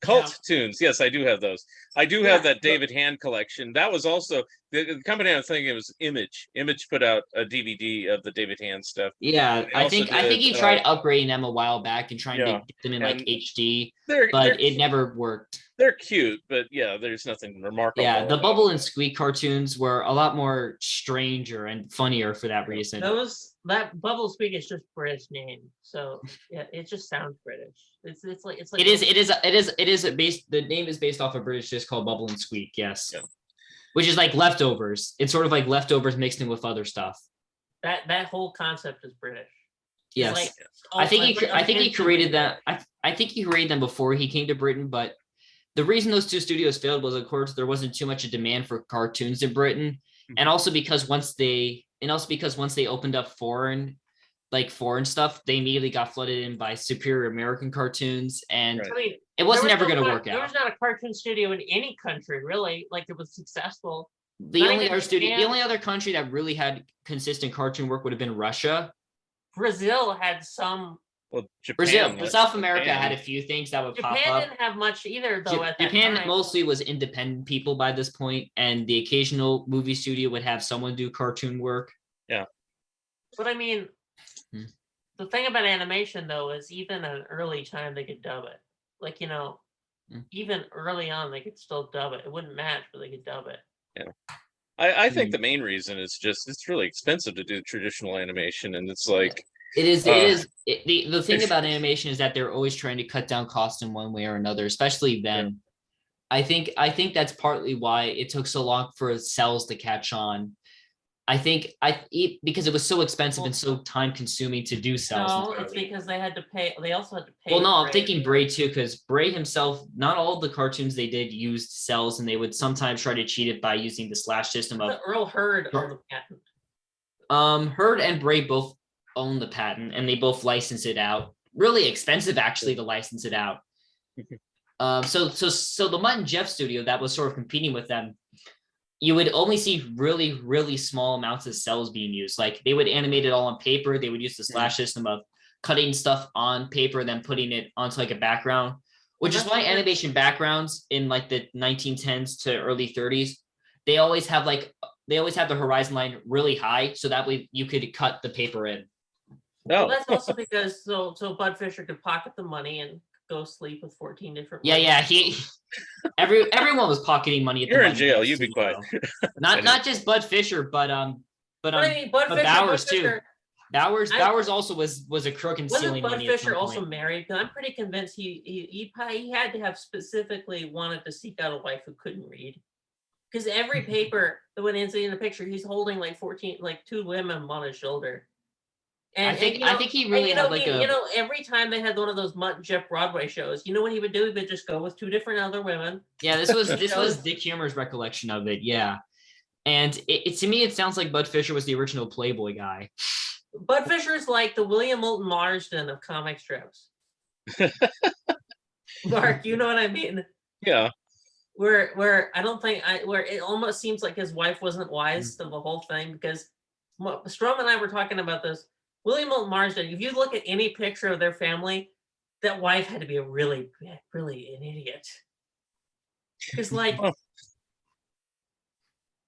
Speaker 1: Cult tunes. Yes, I do have those. I do have that David Hand collection. That was also the company I'm thinking it was Image. Image put out a DVD of the David Hand stuff.
Speaker 2: Yeah, I think he tried upgrading them a while back and trying to get them in like HD, but it never worked.
Speaker 1: They're cute, but yeah, there's nothing remarkable.
Speaker 2: Yeah, the Bubble and Squeak cartoons were a lot more stranger and funnier for that reason.
Speaker 3: That Bubble Squeak is just British name, so yeah, it just sounds British. It's like
Speaker 2: it is based. The name is based off a British dish called Bubble and Squeak. Yes, which is like leftovers. It's sort of like leftovers mixed in with other stuff.
Speaker 3: That whole concept is British.
Speaker 2: Yes, like, I think he created that. I think he created them before he came to Britain, but the reason those 2 studios failed was, of course, there wasn't too much a demand for cartoons in Britain, and also because once they opened up foreign stuff, they immediately got flooded in by superior American cartoons, and it wasn't ever going to work out.
Speaker 3: There was not a cartoon studio in any country really like it was successful.
Speaker 2: The only other country that really had consistent cartoon work would have been Russia.
Speaker 3: Brazil had some.
Speaker 1: Well, Japan,
Speaker 2: South America had a few things that would pop up.
Speaker 3: Japan didn't have much either, though.
Speaker 2: Japan mostly was independent people by this point, and the occasional movie studio would have someone do cartoon work.
Speaker 1: Yeah.
Speaker 3: But I mean, the thing about animation, though, is even at an early time, they could dub it. Like, even early on, they could still dub it. It wouldn't match, but they could dub it.
Speaker 1: Yeah. I think the main reason is just it's really expensive to do traditional animation, and it's like.
Speaker 2: It is. The thing about animation is that they're always trying to cut down costs in one way or another, especially then. Yeah. I think that's partly why it took so long for cells to catch on. Because it was so expensive and so time consuming to do cells.
Speaker 3: No, it's because they had to pay. They also had to pay.
Speaker 2: Well, no, I'm thinking Bray too, because Bray himself, not all of the cartoons they did used cells, and they would sometimes try to cheat it by using the slash system of.
Speaker 3: Earl Hurd owned the patent.
Speaker 2: Hurd and Bray both own the patent, and they both license it out. Really expensive, actually, to license it out. So the Mutt and Jeff studio that was sort of competing with them, you would only see really, really small amounts of cells being used. Like they would animate it all on paper. They would use the slash system of cutting stuff on paper, then putting it onto like a background, which is why animation backgrounds in like the 1910s to early 30s, they always have like they always have the horizon line really high, so that way you could cut the paper in.
Speaker 3: Well, that's also because so Bud Fisher could pocket the money and go sleep with 14 different.
Speaker 2: Yeah. Everyone was pocketing money at
Speaker 1: You're
Speaker 2: the
Speaker 1: in jail. You be quiet.
Speaker 2: Not just Bud Fisher, but
Speaker 3: I mean, Bud Fisher,
Speaker 2: Bowers
Speaker 3: Bud Fisher,
Speaker 2: too. Bowers also was a crook and stealing
Speaker 3: wasn't Bud
Speaker 2: money.
Speaker 3: Fisher also married? Because I'm pretty convinced he had to have specifically wanted to seek out a wife who couldn't read. Because every paper that went in the picture, he's holding like 14, like 2 women on his shoulder. And
Speaker 2: I think he really had like
Speaker 3: every time they had one of those Mutt and Jeff Broadway shows, you know what he would do? He would just go with 2 different other women.
Speaker 2: Yeah, this was Dick Humor's recollection of it. Yeah, and it to me it sounds like Bud Fisher was the original Playboy guy.
Speaker 3: Bud Fisher is like the William Moulton Marsden of comic strips. Mark, you know what I mean?
Speaker 1: Yeah.
Speaker 3: Where I don't think where it almost seems like his wife wasn't wise to the whole thing, because Strumm and I were talking about this. William Moulton Marsden, if you look at any picture of their family, that wife had to be a really an idiot. It's like
Speaker 1: an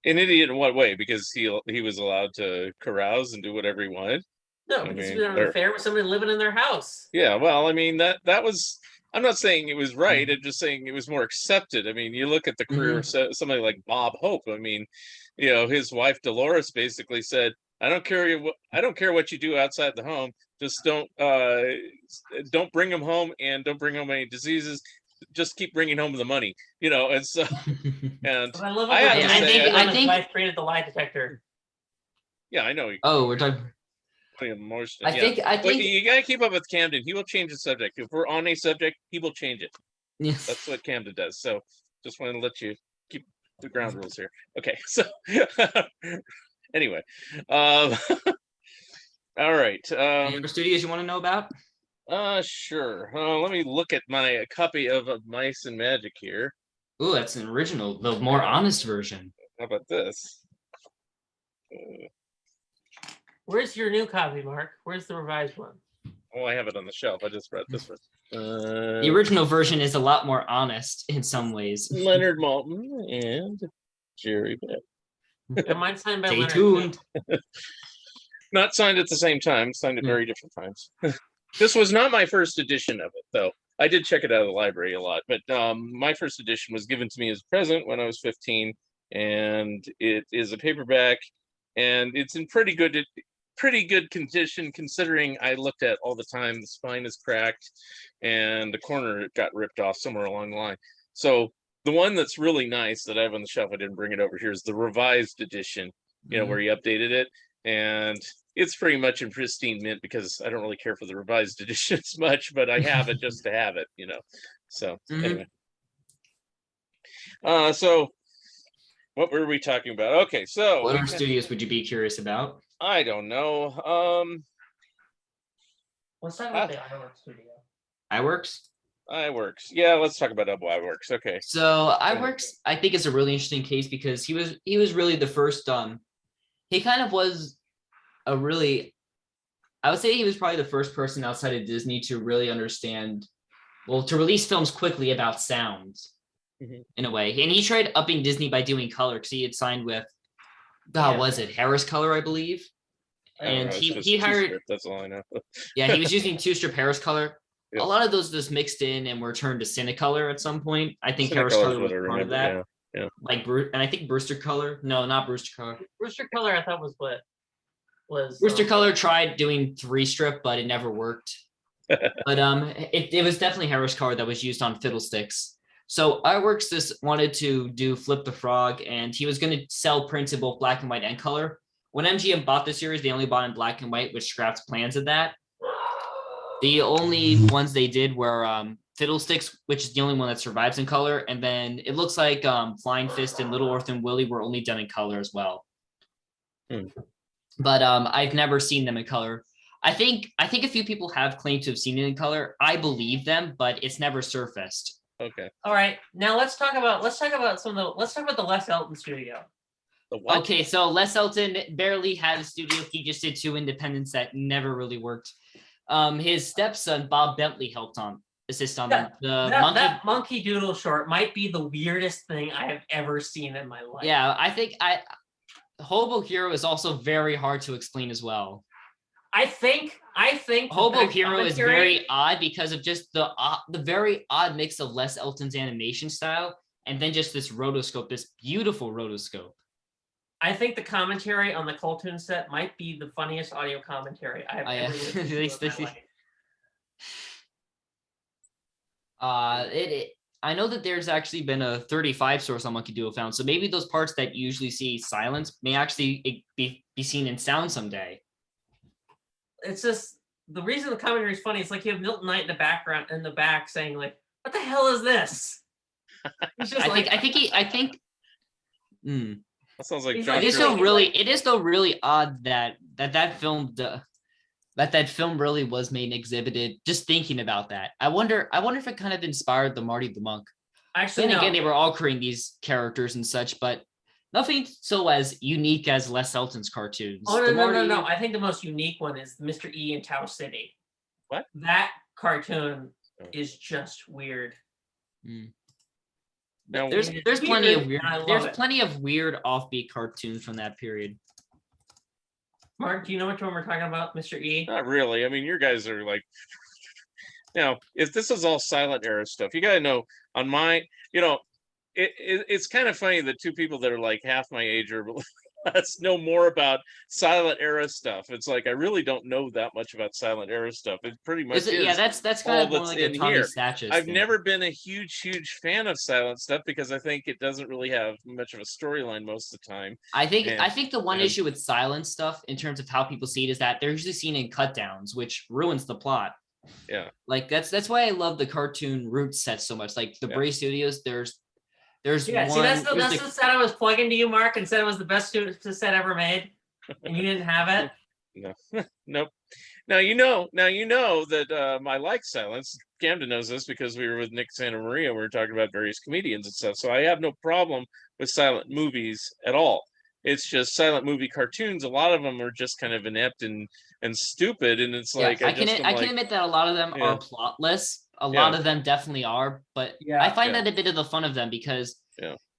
Speaker 1: idiot in what way? Because he was allowed to carouse and do whatever he wanted.
Speaker 3: No, because he was having an affair with somebody living in their house.
Speaker 1: Yeah, well, I mean that was. I'm not saying it was right. I'm just saying it was more accepted. I mean, you look at the career of somebody like Bob Hope. I mean, his wife Dolores basically said, "I don't care what you do outside the home. Just don't bring him home, and don't bring home any diseases. Just keep bringing home the money." And so and
Speaker 3: I love it. I think wife created the lie detector.
Speaker 1: Yeah, I know.
Speaker 2: Oh, we're talking.
Speaker 1: I think you gotta keep up with Kamden. He will change the subject. If we're on a subject, he will change it.
Speaker 2: Yes.
Speaker 1: That's what Kamden does. So just want to let you keep the ground rules here. Okay, so anyway. All right.
Speaker 2: Any other studios you want to know about?
Speaker 1: Sure. Let me look at my copy of Mice and Magic here.
Speaker 2: Ooh, that's an original, the more honest version.
Speaker 1: How about this?
Speaker 3: Where's your new copy, Mark? Where's the revised one?
Speaker 1: Oh, I have it on the shelf. I just read this one.
Speaker 2: The original version is a lot more honest in some ways.
Speaker 1: Leonard Maltin and Jerry Beck.
Speaker 3: And mine signed by Leonard.
Speaker 2: Stay tuned.
Speaker 1: Not signed at the same time. Signed at very different times. This was not my first edition of it, though. I did check it out of the library a lot, but my first edition was given to me as a present when I was 15, and it is a paperback, and it's in pretty good condition considering I looked at all the time. The spine is cracked and the corner got ripped off somewhere along the line. So the one that's really nice that I have on the shelf, I didn't bring it over here, is the revised edition, where he updated it. And it's pretty much in pristine mint because I don't really care for the revised editions much, but I have it just to have it, So anyway. So what were we talking about? Okay, so
Speaker 2: what other studios would you be curious about?
Speaker 1: I don't know.
Speaker 3: Let's talk about the iWorks studio.
Speaker 2: iWorks?
Speaker 1: Yeah, let's talk about iWorks. Okay.
Speaker 2: So iWorks, I think, is a really interesting case because he was really the first. He kind of was I would say he was probably the first person outside of Disney to really understand, to release films quickly about sounds in a way. And he tried upping Disney by doing color because he had signed with, was it Harris Color, I believe? And he hired.
Speaker 1: That's all I know.
Speaker 2: Yeah, he was using 2-strip Harris Color.
Speaker 1: Yeah.
Speaker 2: A lot of those just mixed in and were turned to Cinecolor at some point. I think Harris Color was part of that.
Speaker 1: Yeah.
Speaker 2: Like and I think Brewster Color. No, not Brewster Color.
Speaker 3: Brewster Color, I thought was what was.
Speaker 2: Brewster Color tried doing 3-strip, but it never worked. But it was definitely Harris Color that was used on Fiddlesticks. So iWorks just wanted to do Flip the Frog, and he was going to sell prints in both black and white and color. When MGM bought the series, they only bought in black and white, which scrapped plans of that. The only ones they did were Fiddlesticks, which is the only one that survives in color. And then it looks like Flying Fist and Little Orphan Willie were only done in color as well. But I've never seen them in color. I think a few people have claimed to have seen it in color. I believe them, but it's never surfaced.
Speaker 1: Okay.
Speaker 3: All right. Now let's talk about the Les Elton studio.
Speaker 2: Okay, so Les Elton barely had a studio. He just did 2 independents that never really worked. His stepson Bob Bentley helped assist on them.
Speaker 3: That Monkey Doodle short might be the weirdest thing I have ever seen in my life.
Speaker 2: Yeah, I think Hobo Hero is also very hard to explain as well.
Speaker 3: I think
Speaker 2: Hobo Hero is
Speaker 3: commentary-
Speaker 2: very odd because of just the very odd mix of Les Elton's animation style and then just this rotoscope, this beautiful rotoscope.
Speaker 3: I think the commentary on the cartoon set might be the funniest audio commentary I've ever listened to in my life.
Speaker 2: I know that there's actually been a 35 source on Monkey Duo found, so maybe those parts that you usually see silence may actually be seen in sound someday.
Speaker 3: It's just the reason the commentary is funny. It's like you have Milton Knight in the back saying like, "What the hell is this?" He's just
Speaker 2: I think.
Speaker 1: That sounds like
Speaker 2: it is though really odd that film really was made and exhibited. Just thinking about that, I wonder if it kind of inspired the Marty the Monk.
Speaker 3: Actually,
Speaker 2: then again, they were all creating these characters and such, but nothing so as unique as Les Elton's cartoons.
Speaker 3: Oh no! I think the most unique one is Mr. E in Tau City.
Speaker 1: What?
Speaker 3: That cartoon is just weird.
Speaker 2: Now, there's plenty of weird. There's plenty of weird offbeat cartoons from that period.
Speaker 3: Mark, do you know which one we're talking about, Mr. E?
Speaker 1: Not really. I mean, your guys are like, if this is all silent era stuff, you gotta know on my, it's kind of funny that two people that are like half my age or less know more about silent era stuff. It's like I really don't know that much about silent era stuff. It pretty much is.
Speaker 2: Yeah, that's kind of more like a Tommy Satches
Speaker 1: I've
Speaker 2: thing.
Speaker 1: never been a huge fan of silent stuff because I think it doesn't really have much of a storyline most of the time.
Speaker 2: I think the one issue with silent stuff in terms of how people see it is that they're usually seen in cut downs, which ruins the plot.
Speaker 1: Yeah,
Speaker 2: like that's why I love the cartoon Roots set so much. Like the Bray Studios, there's one.
Speaker 3: See, that's the set I was plugging to you, Mark, and said it was the best set ever made, and you didn't have it.
Speaker 1: No, nope. Now you know that I like silence. Kamden knows this because we were with Nick Santa Maria. We were talking about various comedians and stuff. So I have no problem with silent movies at all. It's just silent movie cartoons. A lot of them are just kind of inept and stupid, and it's like
Speaker 2: I can admit that a lot of them are plotless. A lot of them definitely are, but I find that a bit of the fun of them because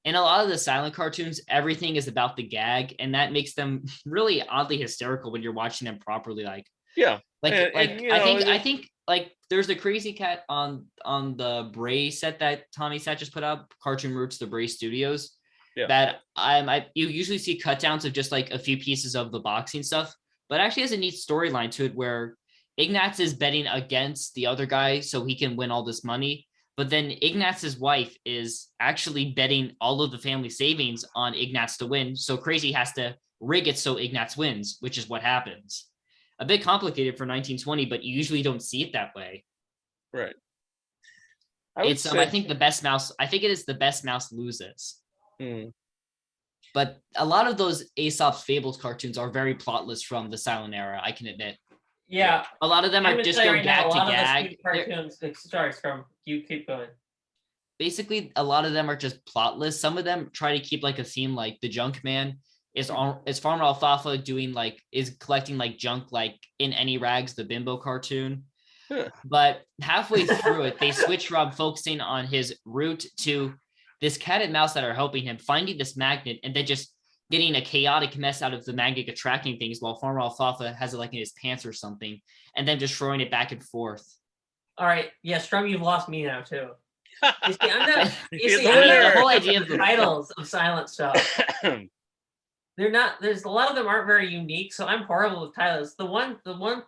Speaker 2: in a lot of the silent cartoons, everything is about the gag, and that makes them really oddly hysterical when you're watching them properly. I think there's the Crazy Cat on the Bray set that Tommy Sat just put up, Cartoon Roots, the Bray Studios. That you usually see cut downs of just like a few pieces of the boxing stuff, but it actually has a neat storyline to it where Ignatz is betting against the other guy so he can win all this money. But then Ignatz's wife is actually betting all of the family savings on Ignatz to win. So Crazy has to rig it so Ignatz wins, which is what happens. A bit complicated for 1920, but you usually don't see it that way.
Speaker 1: Right.
Speaker 2: I think the best mouse. I think it is the best mouse loses. But a lot of those Aesop's Fables cartoons are very plotless from the silent era, I can admit.
Speaker 3: Yeah.
Speaker 2: A lot of them are just go gag to gag.
Speaker 3: Cartoons. Sorry, Scrum. You keep going.
Speaker 2: Basically, a lot of them are just plotless. Some of them try to keep like a theme, like the Junk Man is Farmer Alfalfa is collecting like junk, like in Any Rags, the Bimbo cartoon. But halfway through it, they switch from focusing on his route to this cat and mouse that are helping him finding this magnet and then just getting a chaotic mess out of the magnet attracting things while Farmer Alfalfa has it like in his pants or something and then just throwing it back and forth.
Speaker 3: All right. Yeah, Strum, you've lost me now too. You see,
Speaker 2: the whole idea of the
Speaker 3: titles of silent stuff. There's a lot of them aren't very unique, so I'm horrible with titles. The one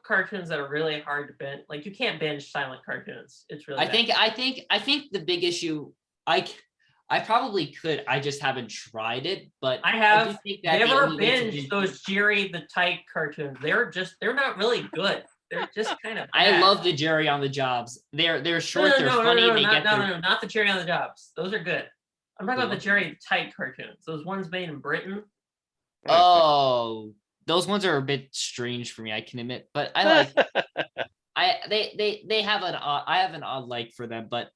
Speaker 3: cartoons that are really hard to binge, like you can't binge silent cartoons. It's really
Speaker 2: I think the big issue I probably could. I just haven't tried it, but
Speaker 3: I have never binged those Jerry the Tyke cartoons. They're not really good. They're just kind of bad.
Speaker 2: I love the Jerry on the Jobs. They're short, they're funny,
Speaker 3: not the Jerry on the Jobs. Those are good. I'm talking about the Jerry the Tyke cartoons. Those ones made in Britain.
Speaker 2: Oh, those ones are a bit strange for me, I can admit, but I like I have an odd like for them, but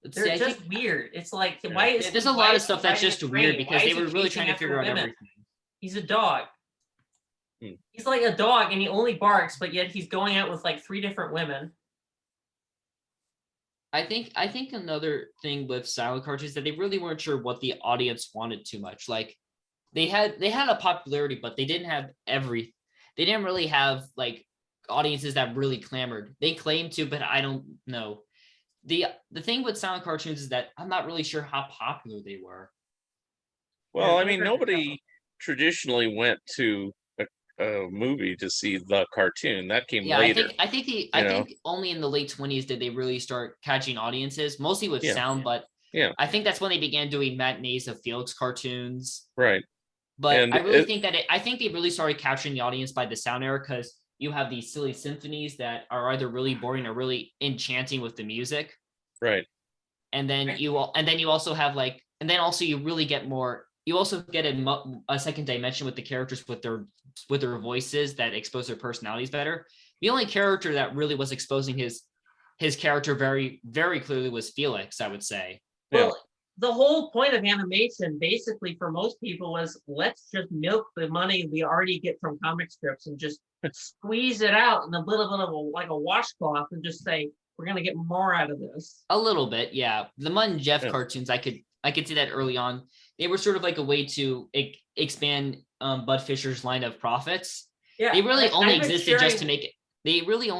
Speaker 3: they're just weird. It's like
Speaker 2: there's a lot of stuff that's just weird because they were really trying to figure out everything.
Speaker 3: He's a dog. He's like a dog and he only barks, but yet he's going out with like 3 different women.
Speaker 2: I think another thing with silent cartoons is that they really weren't sure what the audience wanted too much. Like they had a popularity, but they didn't really have like audiences that really clamored. They claimed to, but I don't know. The thing with silent cartoons is that I'm not really sure how popular they were.
Speaker 1: Well, I mean, nobody traditionally went to a movie to see the cartoon. That came later.
Speaker 2: I think only in the late 20s did they really start catching audiences, mostly with sound, but I think that's when they began doing matinees of Felix cartoons.
Speaker 1: Right.
Speaker 2: But and I really think that I think they really started capturing the audience by the sound era, because you have these silly symphonies that are either really boring or really enchanting with the music.
Speaker 1: Right.
Speaker 2: And then you also have like, and then also you really get more. You also get a second dimension with the characters with their voices that expose their personalities better. The only character that really was exposing his character very, very clearly was Felix, I would say.
Speaker 3: Well, the whole point of animation, basically, for most people, was let's just milk the money we already get from comic strips and just squeeze it out in a little bit of a washcloth and just say, we're going to get more out of this.
Speaker 2: A little bit, yeah. The Mutt and Jeff cartoons, I could see that early on. They were sort of like a way to expand Bud Fisher's line of profits. Yeah, they really only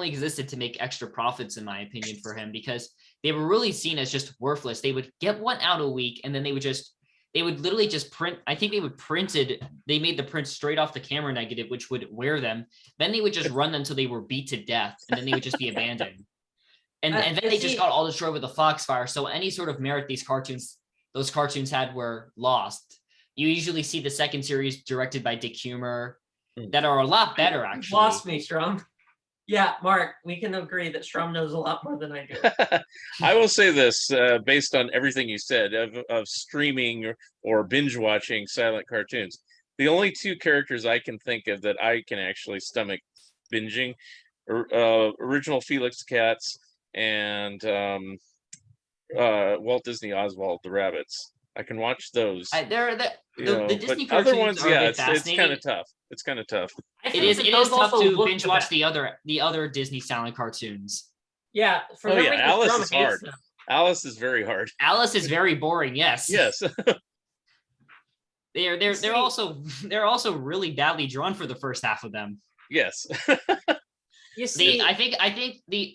Speaker 2: existed to make extra profits, in my opinion, for him, because they were really seen as just worthless. They would get one out a week, and then they would literally just print. I think they made the print straight off the camera negative, which would wear them. Then they would just run them until they were beat to death, and then they would just be abandoned. And then they just got all destroyed with the Foxfire. So any sort of merit those cartoons had were lost. You usually see the second series directed by Dick Humer that are a lot better, actually.
Speaker 3: Lost me, Strumm. Yeah, Mark, we can agree that Strumm knows a lot more than I do.
Speaker 1: I will say this, based on everything you said of streaming or binge watching silent cartoons. The only two characters I can think of that I can actually stomach binging are original Felix Cats and Walt Disney Oswald the Rabbits. I can watch those.
Speaker 2: The Disney cartoons
Speaker 1: other ones,
Speaker 2: are it's
Speaker 1: kind of tough. It's kind of tough.
Speaker 2: It is tough to binge watch the other Disney silent cartoons.
Speaker 3: Yeah.
Speaker 1: Alice is hard. Alice is very hard.
Speaker 2: Alice is very boring. Yes.
Speaker 1: Yes.
Speaker 2: They're also really badly drawn for the first half of them.
Speaker 1: Yes.
Speaker 2: You see, I think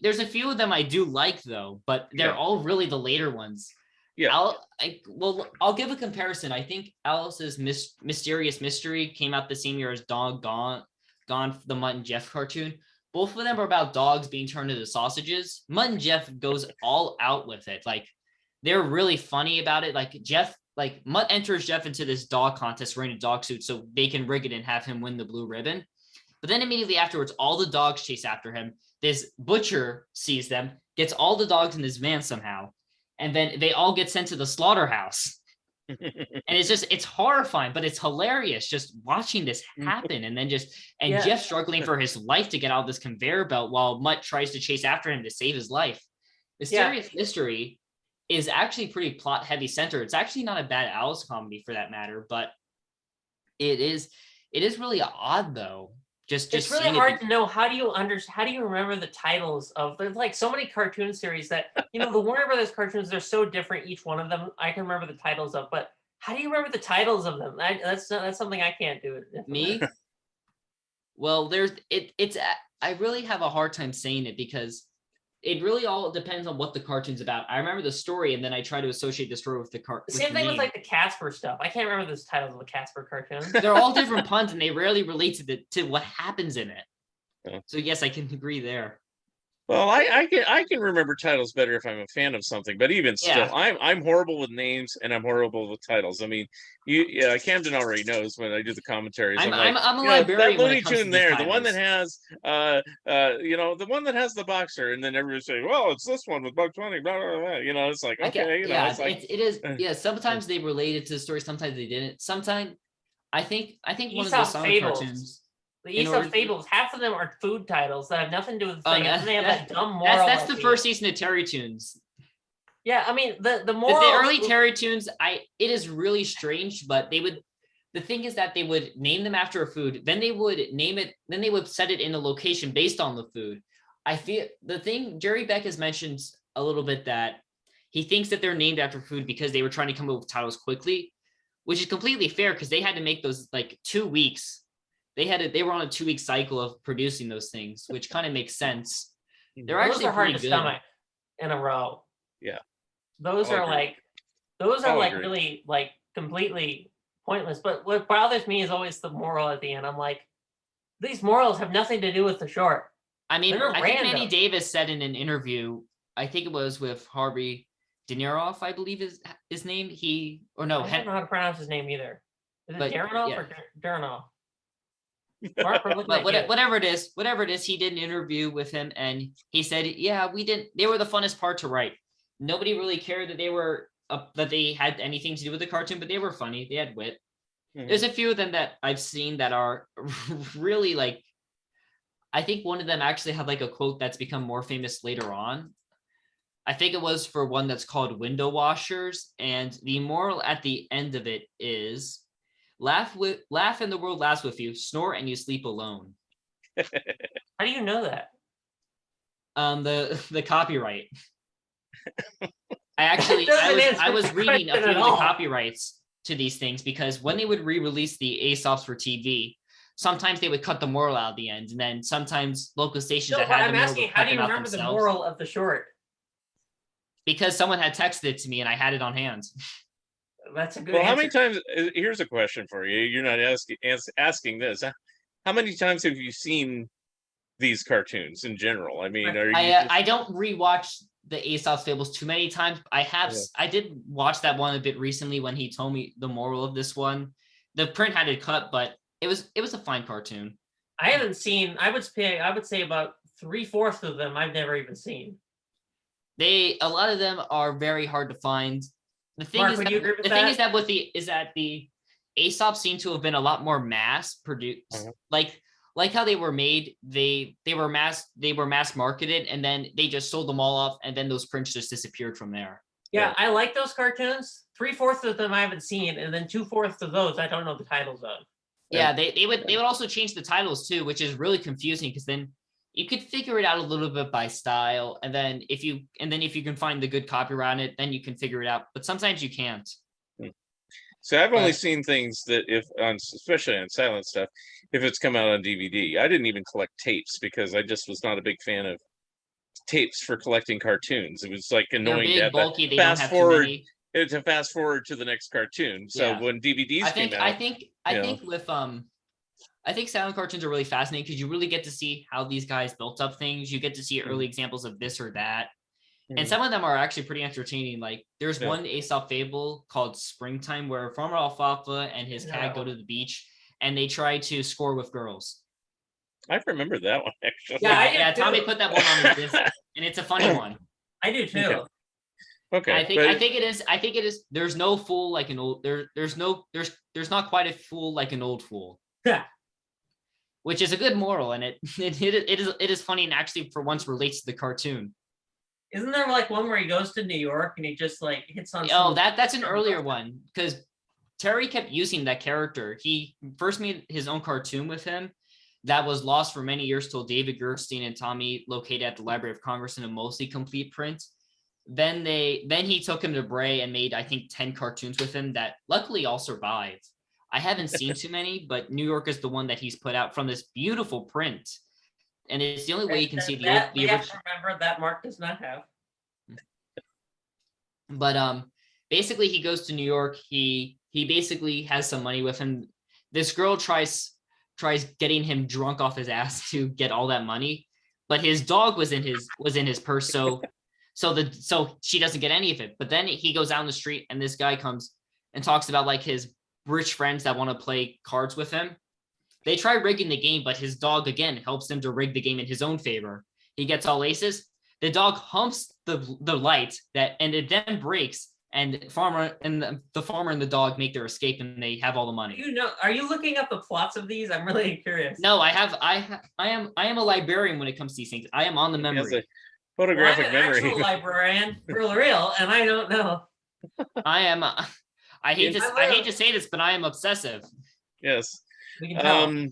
Speaker 2: there's a few of them I do like, though, but they're all really the later ones. Yeah. I'll give a comparison. I think Alice's Mysterious Mystery came out the same year as Dog Gone, the Mutt and Jeff cartoon. Both of them are about dogs being turned into sausages. Mutt and Jeff goes all out with it. Like, they're really funny about it. Like Mutt enters Jeff into this dog contest wearing a dog suit so they can rig it and have him win the blue ribbon. But then immediately afterwards, all the dogs chase after him. This butcher sees them, gets all the dogs in his van somehow, and then they all get sent to the slaughterhouse. And it's horrifying, but it's hilarious just watching this happen. And then Jeff struggling for his life to get out of this conveyor belt while Mutt tries to chase after him to save his life. Mysterious Mystery is actually pretty plot heavy center. It's actually not a bad Alice comedy for that matter, but it is really odd though.
Speaker 3: It's really hard to know. How do you remember the titles of? There's like so many cartoon series that the Warner Brothers cartoons, they're so different, each one of them. I can remember the titles of, but how do you remember the titles of them? That's something I can't do.
Speaker 2: Me? Well, I really have a hard time saying it because it really all depends on what the cartoon's about. I remember the story, and then I try to associate the story with the cartoon.
Speaker 3: Same thing with like the Casper stuff. I can't remember the titles of the Casper cartoons.
Speaker 2: They're all different puns, and they rarely relate to what happens in it.
Speaker 1: Yeah.
Speaker 2: So yes, I can agree there.
Speaker 1: Well, I can remember titles better if I'm a fan of something, but even still, I'm horrible with names and I'm horrible with titles. I mean, Kamden already knows when I do the commentaries.
Speaker 2: I'm a librarian.
Speaker 1: That Looney Tune there, the one that has, the one that has the boxer, and then everybody's saying, "Well, it's this one with Bugs Bunny." Blah, blah, blah. It's like okay, it's like
Speaker 2: it is. Yeah, sometimes they related to the story, sometimes they didn't. Sometimes I think one of the silent cartoons.
Speaker 3: The Aesop Fables, half of them are food titles that have nothing to do with the thing. And they have that dumb moral.
Speaker 2: That's the first season of Terry Toons.
Speaker 3: Yeah, I mean the moral.
Speaker 2: The early Terry Toons, it is really strange, but the thing is that they would name them after a food, then they would name it, then they would set it in a location based on the food. I feel the thing Jerry Beck has mentioned a little bit that he thinks that they're named after food because they were trying to come up with titles quickly. which is completely fair because they had to make those like 2 weeks. They were on a 2-week cycle of producing those things, which kind of makes sense. They're
Speaker 3: Those
Speaker 2: actually
Speaker 3: are hard
Speaker 2: pretty
Speaker 3: to
Speaker 2: good.
Speaker 3: stomach in a row.
Speaker 1: Yeah.
Speaker 3: Those
Speaker 1: I'll
Speaker 3: are
Speaker 1: agree.
Speaker 3: like, those are
Speaker 1: I'll
Speaker 3: like
Speaker 1: agree.
Speaker 3: really like completely pointless. But what bothers me is always the moral at the end. I'm like, these morals have nothing to do with the short.
Speaker 2: I mean,
Speaker 3: They're
Speaker 2: I think Manny
Speaker 3: random.
Speaker 2: Davis said in an interview, I think it was with Harvey De Niro, I believe is his name.
Speaker 3: I don't know how to pronounce his name either. Is it
Speaker 2: But,
Speaker 3: Daranoff
Speaker 2: yeah.
Speaker 3: or Daranoff? Mark, we're looking
Speaker 2: But
Speaker 3: at you.
Speaker 2: whatever it is, he did an interview with him, and he said, "Yeah, they were the funnest part to write. Nobody really cared that they were that they had anything to do with the cartoon, but they were funny. They had wit. There's a few of them that I've seen that are really like. I think one of them actually had like a quote that's become more famous later on. I think it was for one that's called Window Washers, and the moral at the end of it is." Laugh and the world laughs with you. Snore and you sleep alone.
Speaker 3: How do you know that?
Speaker 2: The copyright. I was reading a few of the copyrights to these things because when they would re-release the Aesop's for TV, sometimes they would cut the moral out at the end, and then sometimes local stations that had the moral would cut them out themselves. How do you remember the
Speaker 3: moral of the short?
Speaker 2: Because someone had texted it to me and I had it on hand.
Speaker 3: That's a good
Speaker 1: Well,
Speaker 3: answer.
Speaker 1: how many times? Here's a question for you. You're not asking this. How many times have you seen these cartoons in general? I mean,
Speaker 2: I don't rewatch the Aesop's Fables too many times. I did watch that one a bit recently when he told me the moral of this one. The print had it cut, but it was a fine cartoon.
Speaker 3: I haven't seen. I would say about 3/4 of them I've never even seen.
Speaker 2: A lot of them are very hard to find. The thing is that the Aesop seem to have been a lot more mass produced. Like how they were made, they were mass marketed, and then they just sold them all off, and then those prints just disappeared from there.
Speaker 3: Yeah, I like those cartoons. 3/4 of them I haven't seen, and then 2/4 of those I don't know the titles of.
Speaker 2: Yeah, they would also change the titles too, which is really confusing because then you could figure it out a little bit by style, and then if you can find the good copyright on it, then you can figure it out. But sometimes you can't.
Speaker 1: So I've only seen things that especially on silent stuff, if it's come out on DVD. I didn't even collect tapes because I just was not a big fan of tapes for collecting cartoons. It was like annoying to have
Speaker 2: bulky,
Speaker 1: to fast forward to the next cartoon. So when DVDs came out,
Speaker 2: I think silent cartoons are really fascinating because you really get to see how these guys built up things. You get to see early examples of this or that. And some of them are actually pretty entertaining. Like there's one Aesop fable called Springtime where Farmer Alfalfa and his cat go to the beach and they try to score with girls.
Speaker 1: I remember that one actually.
Speaker 2: Yeah, Tommy put that one on his list, and it's a funny one.
Speaker 3: I do too.
Speaker 1: Okay.
Speaker 2: I think it is. There's no fool like an old. There's not quite a fool like an old fool.
Speaker 3: Yeah.
Speaker 2: Which is a good moral, and it is funny and actually for once relates to the cartoon.
Speaker 3: Isn't there like one where he goes to New York and he just like hits on?
Speaker 2: Oh, that's an earlier one because Terry kept using that character. He first made his own cartoon with him that was lost for many years till David Gerstein and Tommy located at the Library of Congress in a mostly complete print. Then he took him to Bray and made I think 10 cartoons with him that luckily all survived. I haven't seen too many, but New York is the one that he's put out from this beautiful print. And it's the only way you can see the
Speaker 3: have to remember that Mark does not have.
Speaker 2: But basically he goes to New York. He basically has some money with him. This girl tries getting him drunk off his ass to get all that money, but his dog was in his purse, so she doesn't get any of it. But then he goes out on the street and this guy comes and talks about like his rich friends that want to play cards with him. They try rigging the game, but his dog again helps them to rig the game in his own favor. He gets all aces. The dog humps the light and it then breaks. And the farmer and the dog make their escape, and they have all the money.
Speaker 3: Are you looking up the plots of these? I'm really curious.
Speaker 2: No, I am a librarian when it comes to these things. I am on the memory.
Speaker 1: He has a photographic memory.
Speaker 3: I'm an actual librarian for real, and I don't know.
Speaker 2: I am. I hate to say this, but I am obsessive.
Speaker 1: Yes.
Speaker 3: We can tell.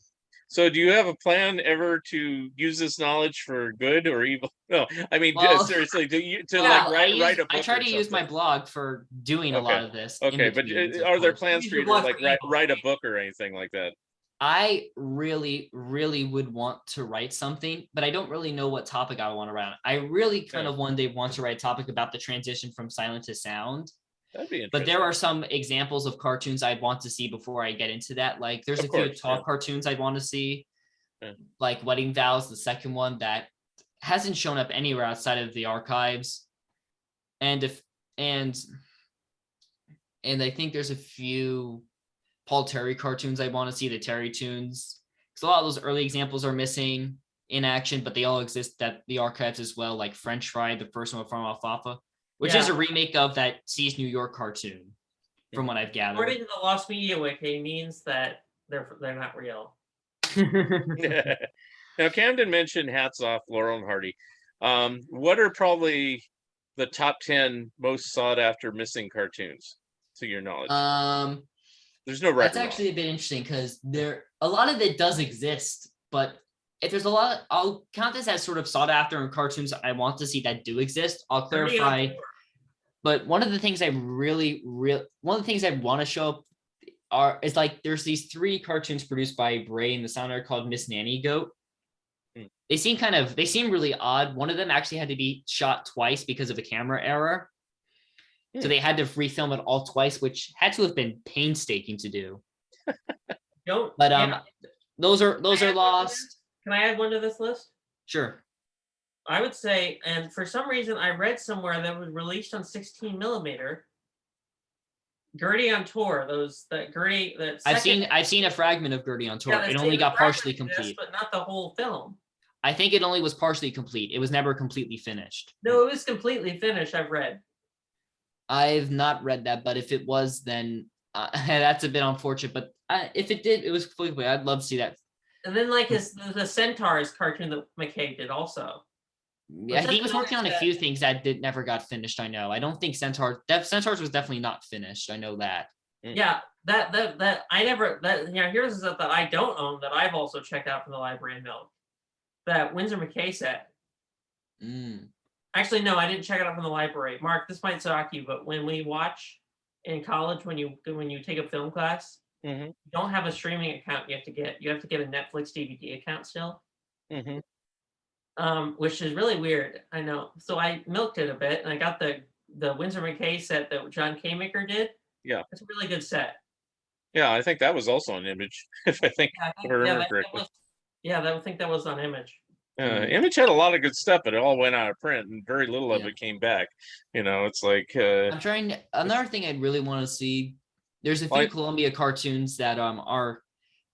Speaker 1: So do you have a plan ever to use this knowledge for good or evil? No, I mean,
Speaker 2: Well,
Speaker 1: seriously,
Speaker 2: well,
Speaker 1: write a book
Speaker 2: I try
Speaker 1: or
Speaker 2: to use my
Speaker 1: something?
Speaker 2: blog for doing a lot of this in
Speaker 1: Okay, but
Speaker 2: betweens, of
Speaker 1: are there
Speaker 2: course.
Speaker 1: plans
Speaker 3: Use
Speaker 1: for
Speaker 3: your
Speaker 1: you to
Speaker 3: blog
Speaker 1: like
Speaker 3: for evil.
Speaker 1: write a book or anything like that?
Speaker 2: I really, really would want to write something, but I don't really know what topic I want to write. I really kind of one day want to write a topic about the transition from silent to sound.
Speaker 1: That'd be
Speaker 2: But
Speaker 1: interesting.
Speaker 2: there are some examples of cartoons I'd want to see before I get into that. Like there's
Speaker 1: Of
Speaker 2: a few
Speaker 1: course,
Speaker 2: talk cartoons I'd want to see,
Speaker 1: Yeah.
Speaker 2: like Wedding Vows, the second one that hasn't shown up anywhere outside of the archives. And and I think there's a few Paul Terry cartoons I want to see, the Terry Tunes. Because a lot of those early examples are missing in action, but they all exist at the archives as well, like French Fry, the first one with Farm Alfalfa, which is a remake of that Sees New York cartoon, from what I've gathered.
Speaker 3: According to the Lost Media Wiki, means that they're not real.
Speaker 1: Now, Camden mentioned Hats Off, Laurel and Hardy. What are probably the top 10 most sought after missing cartoons, to your knowledge? There's no record.
Speaker 2: That's actually a bit interesting because a lot of it does exist, but if there's a lot, I'll count this as sort of sought after in cartoons I want to see that do exist. I'll clarify. But one of the things I one of the things I want to show up is like there's these 3 cartoons produced by Bray and the Sound Art called Miss Nannygoat. They seem really odd. One of them actually had to be shot twice because of a camera error. So they had to refilm it all twice, which had to have been painstaking to do. Those are lost.
Speaker 3: Can I add one to this list?
Speaker 2: Sure.
Speaker 3: I would say, and for some reason I read somewhere that was released on 16 millimeter. Gertie on Tour, Gertie.
Speaker 2: I've seen a fragment of Gertie on Tour. It only got partially complete,
Speaker 3: but not the whole film.
Speaker 2: I think it only was partially complete. It was never completely finished.
Speaker 3: No, it was completely finished. I've read.
Speaker 2: I've not read that, but if it was, then that's a bit unfortunate. But if it did, it was completely. I'd love to see that.
Speaker 3: And then like the Centaurs cartoon that McKay did also.
Speaker 2: Yeah, he was working on a few things that never got finished. I know. I don't think Centaurs was definitely not finished. I know that.
Speaker 3: Yeah, that I never here's that I don't own that I've also checked out from the library and milk. That Winsor McKay set. Actually, no, I didn't check it out from the library. Mark, this might shock you, but when we watch in college, when you take a film class, you don't have a streaming account. You have to get a Netflix DVD account still. Which is really weird. I know. So I milked it a bit, and I got the Winsor McKay set that John Kmaker did.
Speaker 1: Yeah,
Speaker 3: it's a really good set.
Speaker 1: Yeah, I think that was also on Image, if I remember correctly.
Speaker 3: I think that was on Image.
Speaker 1: Image had a lot of good stuff, but it all went out of print, and very little of it came back. It's like
Speaker 2: I'm trying. Another thing I'd really want to see. There's a few Columbia cartoons that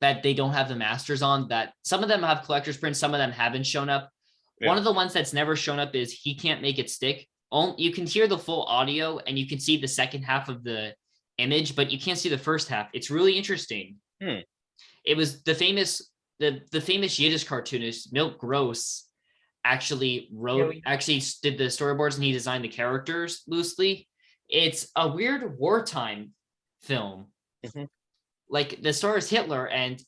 Speaker 2: that they don't have the masters on. That some of them have collector's prints, some of them haven't shown up. Yeah. One of the ones that's never shown up is He Can't Make It Stick. You can hear the full audio, and you can see the second half of the image, but you can't see the first half. It's really interesting. It was the famous Yiddish cartoonist Milt Gross actually did the storyboards, and he designed the characters loosely. It's a weird wartime film. Like the star is Hitler, and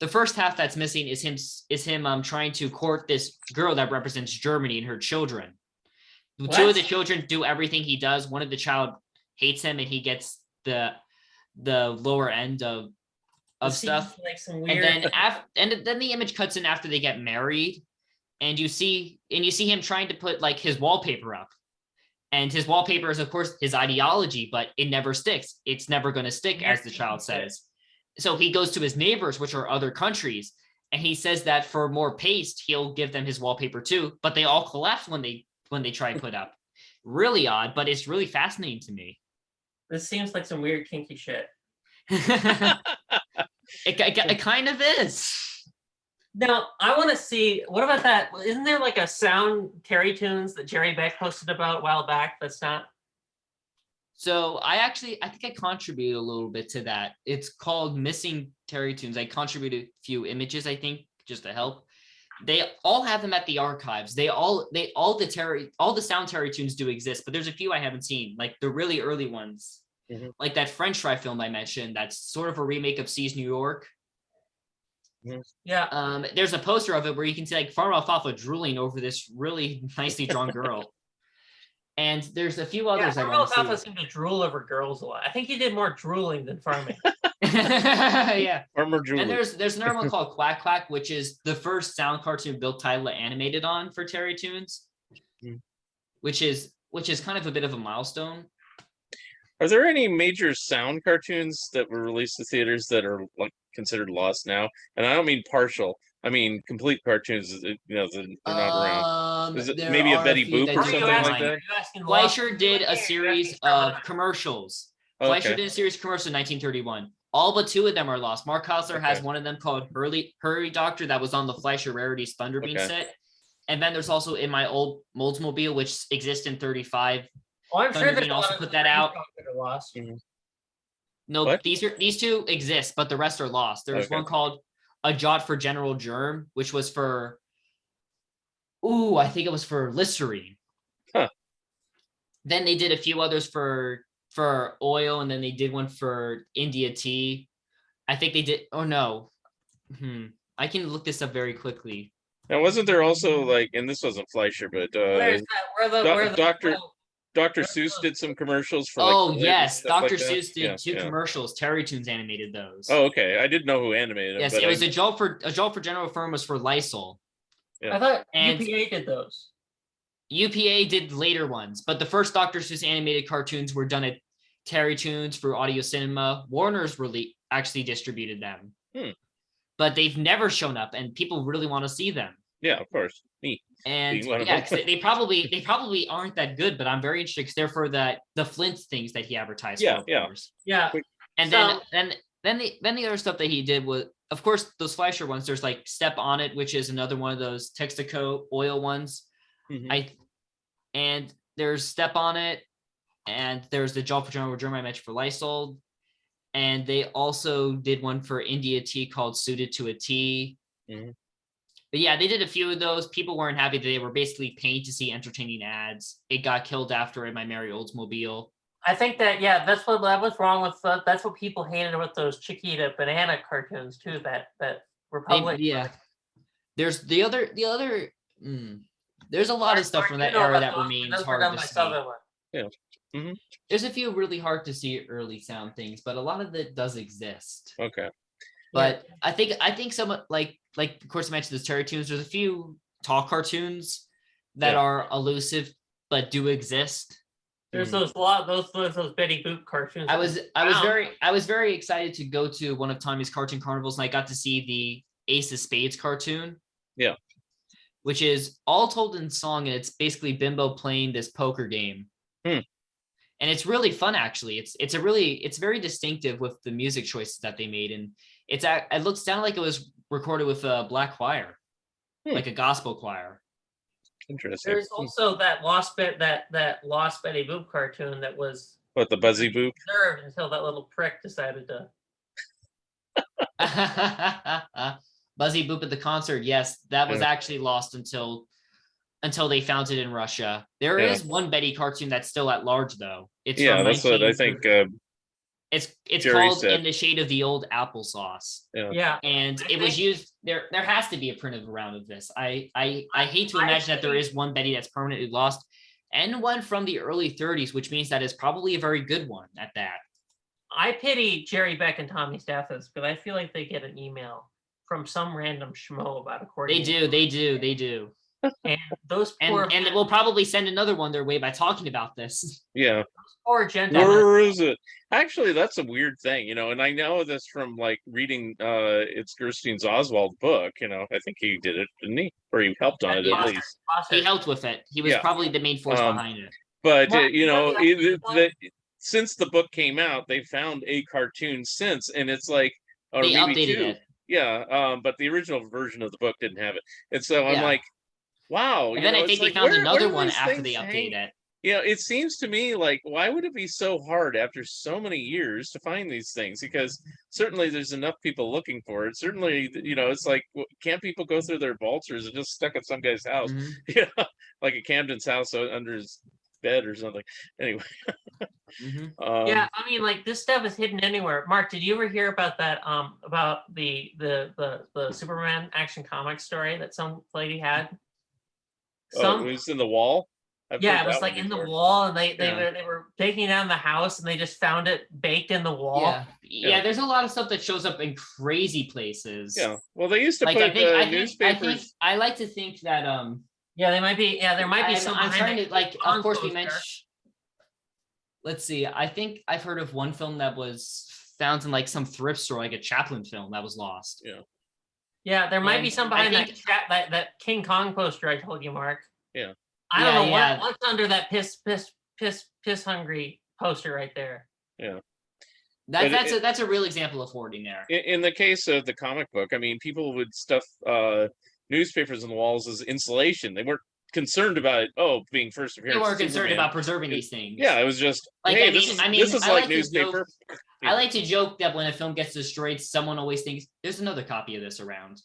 Speaker 2: the first half that's missing is him trying to court this girl that represents Germany and her children. Two of the children do everything he does. One of the child hates him, and he gets the lower end of stuff.
Speaker 3: Like some weird...
Speaker 2: and then the image cuts in after they get married, and you see him trying to put like his wallpaper up, and his wallpaper is of course his ideology, but it never sticks. It's never going to stick, as the child says. So he goes to his neighbors, which are other countries, and he says that for more paste, he'll give them his wallpaper too. But they all collapse when they try to put up. Really odd, but it's really fascinating to me.
Speaker 3: This seems like some weird kinky shit.
Speaker 2: It kind of is.
Speaker 3: Now, I want to see, what about that? Isn't there like a sound Terry Tunes that Jerry Beck posted about a while back that's not?
Speaker 2: So I think I contributed a little bit to that. It's called Missing Terry Tunes. I contributed a few images, I think, just to help. They all have them at the archives. All the sound Terry Tunes do exist, but there's a few I haven't seen, like the really early ones. Like that French Fry film I mentioned, that's sort of a remake of Sees New York.
Speaker 3: Yeah.
Speaker 2: There's a poster of it where you can see like Farmer Alfalfa drooling over this really nicely drawn girl. And there's a few others I
Speaker 3: Farmer
Speaker 2: want to
Speaker 3: Alfalfa
Speaker 2: see.
Speaker 3: seemed to drool over girls a lot. I think he did more drooling than farming.
Speaker 2: Yeah.
Speaker 1: Farmer Julie.
Speaker 2: And there's another one called Quack Quack, which is the first sound cartoon Bill Titler animated on for Terry Toons, which is kind of a bit of a milestone.
Speaker 1: Are there any major sound cartoons that were released to theaters that are like considered lost now? And I don't mean partial. I mean complete cartoons. They're not around. Is it
Speaker 2: There
Speaker 1: maybe a
Speaker 2: are
Speaker 1: Betty
Speaker 2: few
Speaker 1: Boop
Speaker 2: that
Speaker 1: or
Speaker 2: do
Speaker 1: something
Speaker 2: come
Speaker 1: like
Speaker 2: to
Speaker 1: that?
Speaker 2: mind. Fleischer did a series of commercials. Fleischer did a series of commercials in 1931. All but 2 of them are lost. Mark Hausler has one of them called Hurry Doctor that was on the Fleischer Rarities Thunderbean set. And then there's also In My Old Moldsmobile, which exists in 35.
Speaker 3: Oh, I'm sure
Speaker 2: Thunderbean also put that out.
Speaker 3: Lost.
Speaker 2: No,
Speaker 1: What?
Speaker 2: these 2 exist, but the rest are lost. There's one called A Jot for General Germ, which was for I think it was for Listerine.
Speaker 1: Huh.
Speaker 2: Then they did a few others for oil, and then they did one for India tea. I think they did. Oh no. I can look this up very quickly.
Speaker 1: Now, wasn't there also like, and this wasn't Fleischer, but Dr. Seuss did some commercials for like.
Speaker 2: Yes, Dr.
Speaker 1: Like
Speaker 2: Seuss did 2 commercials. Terry Toons animated those.
Speaker 1: Oh, okay. I didn't know who animated them.
Speaker 2: Yes, it was a jolt for General Firm was for Lysol.
Speaker 3: Yeah. I thought UPA did those.
Speaker 2: UPA did later ones, but the first Dr. Seuss animated cartoons were done at Terry Toons for Audio Cinema. Warner's really actually distributed them. But they've never shown up, and people really want to see them.
Speaker 1: Yeah, of course. Me.
Speaker 2: And yeah, they probably aren't that good, but I'm very interested because they're for the Flint things that he advertised for.
Speaker 3: Yeah.
Speaker 2: And then the other stuff that he did was, of course, those Fleischer ones. There's like Step on It, which is another one of those Texaco oil ones. And there's Step on It, and there's the Jolt for General Germ I mentioned for Lysol. And they also did one for India tea called Suited to a T. But yeah, they did a few of those. People weren't happy that they were basically paid to see entertaining ads. It got killed after In My Merry Oldsmobile.
Speaker 3: I think that, that's what was wrong with, that's what people hated with those Chiquita banana cartoons too, that Republic.
Speaker 2: There's the other, there's a lot of stuff from that era that remains hard to see. There's a few really hard to see early sound things, but a lot of it does exist.
Speaker 1: Okay.
Speaker 2: But I think some like of course I mentioned those Terry Toons. There's a few talk cartoons that are elusive but do exist.
Speaker 3: There's those Betty Boop cartoons.
Speaker 2: I was very excited to go to one of Tommy's cartoon carnivals, and I got to see the Ace of Spades cartoon.
Speaker 1: Yeah.
Speaker 2: Which is all told in song, and it's basically Bimbo playing this poker game. And it's really fun, actually. It's very distinctive with the music choices that they made, and it sounded like it was recorded with a black choir, like a gospel choir.
Speaker 1: Interesting.
Speaker 3: There's also that lost Betty Boop cartoon that was
Speaker 1: the Buzzy Boop
Speaker 3: preserved until that little prick decided to.
Speaker 2: Buzzy Boop at the concert. Yes, that was actually lost until they found it in Russia. There is one Betty cartoon that's still at large, though. It's
Speaker 1: that's what I think.
Speaker 2: It's
Speaker 1: Jerry
Speaker 2: called
Speaker 1: said.
Speaker 2: In the Shade of the Old Applesauce.
Speaker 3: Yeah.
Speaker 2: And it was used there. There has to be a printed round of this. I hate to imagine that there is one Betty that's permanently lost, and one from the early 30s, which means that it's probably a very good one at that.
Speaker 3: I pity Jerry Beck and Tommy Stathis, because I feel like they get an email from some random schmo about accordion.
Speaker 2: They do.
Speaker 3: And those poor
Speaker 2: and we'll probably send another one their way by talking about this.
Speaker 1: Yeah.
Speaker 3: Poor gentlemen.
Speaker 1: Where is it? Actually, that's a weird thing, and I know this from like reading it's Gerstein's Oswald book. I think he did it, didn't he? Or he helped on it at least.
Speaker 2: He helped with it. He was probably the main force behind it.
Speaker 1: But since the book came out, they found a cartoon since, and it's like
Speaker 2: they updated it.
Speaker 1: Yeah, but the original version of the book didn't have it, and so I'm like, wow.
Speaker 2: And then I think they found another one after they updated it.
Speaker 1: It seems to me like, why would it be so hard after so many years to find these things? Because certainly there's enough people looking for it. Certainly, it's like, can't people go through their vaults, or is it just stuck at some guy's house? Like at Camden's house under his bed or something. Anyway.
Speaker 3: Yeah, I mean, like this stuff is hidden anywhere. Mark, did you ever hear about that? About the Superman Action Comics story that some lady had.
Speaker 1: Oh, it was in the wall.
Speaker 3: Yeah, it was like in the wall, and they were taking down the house, and they just found it baked in the wall.
Speaker 2: Yeah. There's a lot of stuff that shows up in crazy places.
Speaker 1: Yeah. Well, they used to
Speaker 2: like,
Speaker 1: put newspapers.
Speaker 2: I like to think that
Speaker 3: Yeah, they might be. Yeah, there might be some.
Speaker 2: I'm trying to like. Of course, we
Speaker 3: there.
Speaker 2: mentioned. Let's see. I think I've heard of one film that was found in like some thrift store, like a Chaplin film that was lost.
Speaker 1: Yeah.
Speaker 3: Yeah, there might be some behind that King Kong poster I told you, Mark.
Speaker 1: Yeah.
Speaker 3: I don't know what's under that piss hungry poster right there.
Speaker 1: Yeah.
Speaker 2: That's a real example of hoarding there.
Speaker 1: In the case of the comic book, I mean, people would stuff newspapers on the walls as insulation. They weren't concerned about being first appearance.
Speaker 2: They weren't concerned about preserving these things.
Speaker 1: Yeah, it was just like, hey, this is like newspaper.
Speaker 2: I like to joke that when a film gets destroyed, someone always thinks there's another copy of this around.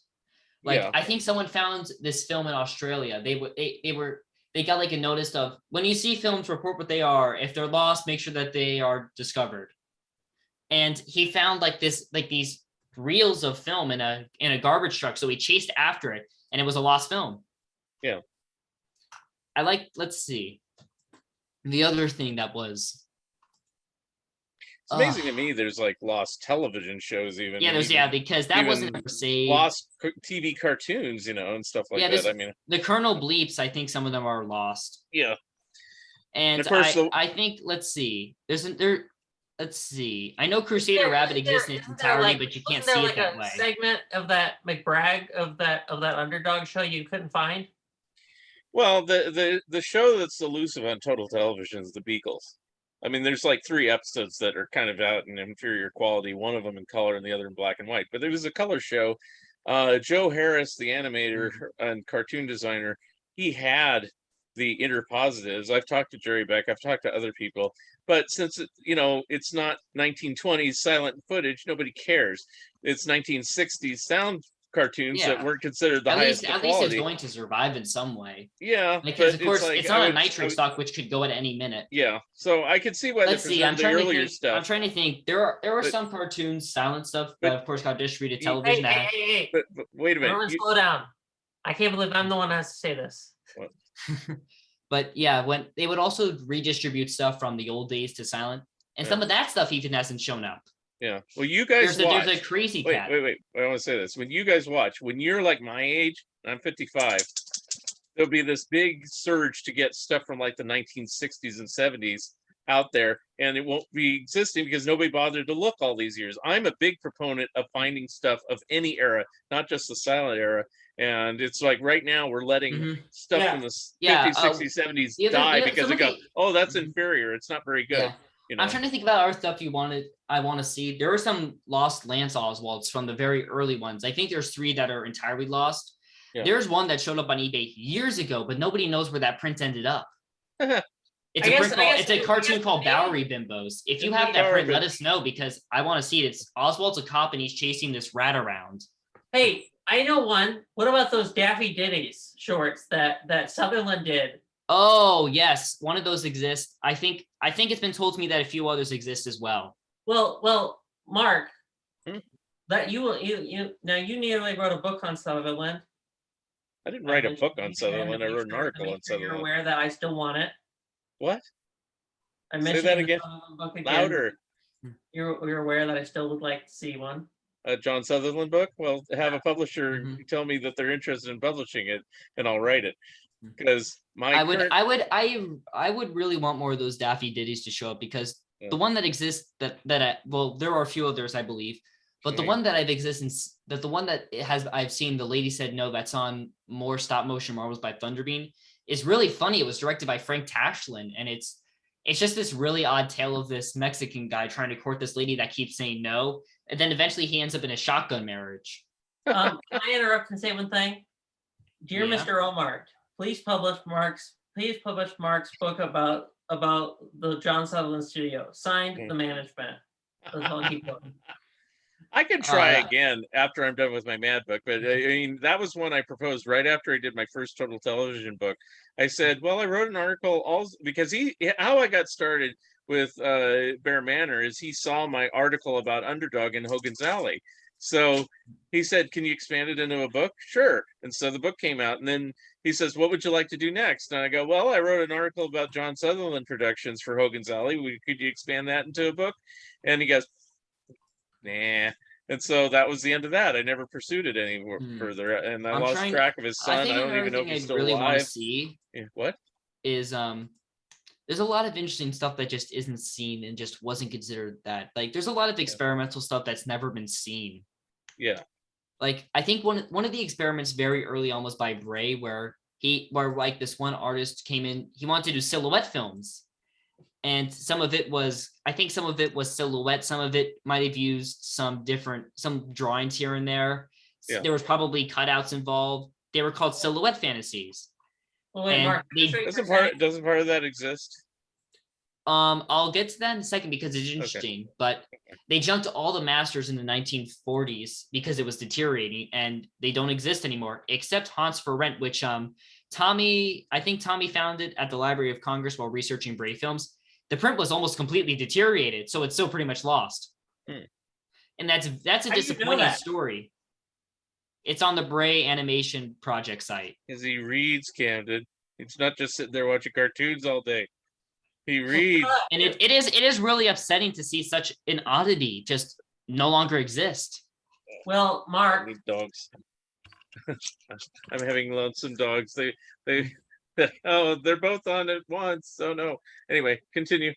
Speaker 2: Like I think someone found this film in Australia. They got like a notice of when you see films, report what they are. If they're lost, make sure that they are discovered. And he found these reels of film in a garbage truck. So he chased after it, and it was a lost film.
Speaker 1: Yeah.
Speaker 2: Let's see. The other thing that was.
Speaker 1: It's amazing to me. There's like lost television shows even.
Speaker 2: Yeah, because that wasn't ever saved.
Speaker 1: Lost TV cartoons, and stuff like that. I mean,
Speaker 2: the Colonel Bleeps. I think some of them are lost.
Speaker 1: Yeah.
Speaker 2: And of course, I think let's see. Let's see. I know Crusader Rabbit exists in its entirety, but you can't see it that way.
Speaker 3: Segment of that McBragg of that underdog show you couldn't find.
Speaker 1: Well, the show that's elusive on total television is the Beagles. I mean, there's like 3 episodes that are kind of out in inferior quality, one of them in color and the other in black and white. But there was a color show. Joe Harris, the animator and cartoon designer, he had the interpositives. I've talked to Jerry Beck. I've talked to other people. But since, it's not 1920s silent footage, nobody cares. It's 1960s sound cartoons that weren't considered the highest quality.
Speaker 2: At least it's going to survive in some way.
Speaker 1: Yeah,
Speaker 2: because of course it's on a nitro stock, which could go at any minute.
Speaker 1: Yeah, so I could see why they preserved the earlier stuff.
Speaker 2: I'm trying to think. There are some cartoons, silent stuff that of course got distributed television.
Speaker 3: Hey.
Speaker 1: But wait a minute.
Speaker 3: Everyone slow down. I can't believe I'm the one that has to say this.
Speaker 2: But yeah, when they would also redistribute stuff from the old days to silent, and some of that stuff even hasn't shown up.
Speaker 1: Yeah. Well, you guys watch.
Speaker 2: There's a crazy
Speaker 1: wait,
Speaker 2: cat.
Speaker 1: Wait. I want to say this. When you guys watch, when you're like my age, I'm 55, there'll be this big surge to get stuff from like the 1960s and 70s out there, and it won't be existing because nobody bothered to look all these years. I'm a big proponent of finding stuff of any era, not just the silent era. And it's like right now we're letting stuff from the 50s, 60s, 70s die because they go, that's inferior. It's not very good.
Speaker 2: Yeah. I'm trying to think about our stuff I want to see. There are some lost Lance Oswalds from the very early ones. I think there's 3 that are entirely lost. Yeah. There's one that showed up on eBay years ago, but nobody knows where that print ended up. It's a cartoon called Bowery Bimbos. If you have that print, let us know because I want to see it. It's Oswald's a cop and he's chasing this rat around.
Speaker 3: Hey, I know one. What about those Daffy Ditties shorts that Sutherland did?
Speaker 2: Oh yes, one of those exists. I think it's been told to me that a few others exist as well.
Speaker 3: Well, Mark, that you nearly wrote a book on Sutherland.
Speaker 1: I didn't write a book on Sutherland. I wrote an article on Sutherland.
Speaker 3: You're aware that I still want it.
Speaker 1: What?
Speaker 3: I mentioned
Speaker 1: Say that again.
Speaker 3: Book again.
Speaker 1: Louder.
Speaker 3: You're aware that I still would like to see one.
Speaker 1: A John Sutherland book? Well, have a publisher tell me that they're interested in publishing it, and I'll write it. Because I would really want more of those Daffy Ditties to show up because the one that exists there are a few others I believe, but the one that I've seen the lady said no that's on more stop motion Marvels by Thunderbeam is really funny. It was directed by Frank Tashlin, and it's just this really odd tale of this Mexican guy trying to court this lady that keeps saying no, and then eventually he ends up in a shotgun marriage.
Speaker 3: Can I interrupt and say one thing? Dear Mr. Omar, please publish Mark's book about the John Sutherland studio. Signed, The Management. That's all I keep going.
Speaker 1: I can try again after I'm done with my Mad book, but I mean, that was one I proposed right after I did my first total television book. I said, well, I wrote an article also because how I got started with Bear Manor is he saw my article about Underdog in Hogan's Alley. So he said, "Can you expand it into a book?" Sure. And so the book came out, and then he says, "What would you like to do next?" And I go, "Well, I wrote an article about John Sutherland Productions for Hogan's Alley. Could you expand that into a book?" And he goes, "Nah." And so that was the end of that. I never pursued it any further, and I lost track of his son. I don't even know if he's still
Speaker 2: really
Speaker 1: alive.
Speaker 2: Want to see
Speaker 1: what
Speaker 2: is there's a lot of interesting stuff that just isn't seen and just wasn't considered that. Like, there's a lot of experimental stuff that's never been seen.
Speaker 1: Yeah.
Speaker 2: Like, I think one of the experiments very early on was by Bray, where like this one artist came in, he wanted to do silhouette films. And some of it was silhouette. Some of it might have used some drawings here and there.
Speaker 1: Yeah.
Speaker 2: There was probably cutouts involved. They were called silhouette fantasies.
Speaker 3: Well, wait, Mark,
Speaker 1: doesn't part of that exist?
Speaker 2: I'll get to that in a second because it's interesting. Okay. But they junked all the masters in the 1940s because it was deteriorating, and they don't exist anymore, except Haunts for Rent, which Tommy found it at the Library of Congress while researching Bray films. The print was almost completely deteriorated, so it's still pretty much lost. And that's a disappointing story. It's on the Bray Animation Project site.
Speaker 1: Because he reads, Kamden. It's not just sitting there watching cartoons all day. He reads.
Speaker 2: And it is really upsetting to see such an oddity just no longer exist.
Speaker 3: Well, Mark.
Speaker 1: These dogs. I'm having lonesome dogs. They oh, they're both on at once. Oh no. Anyway, continue.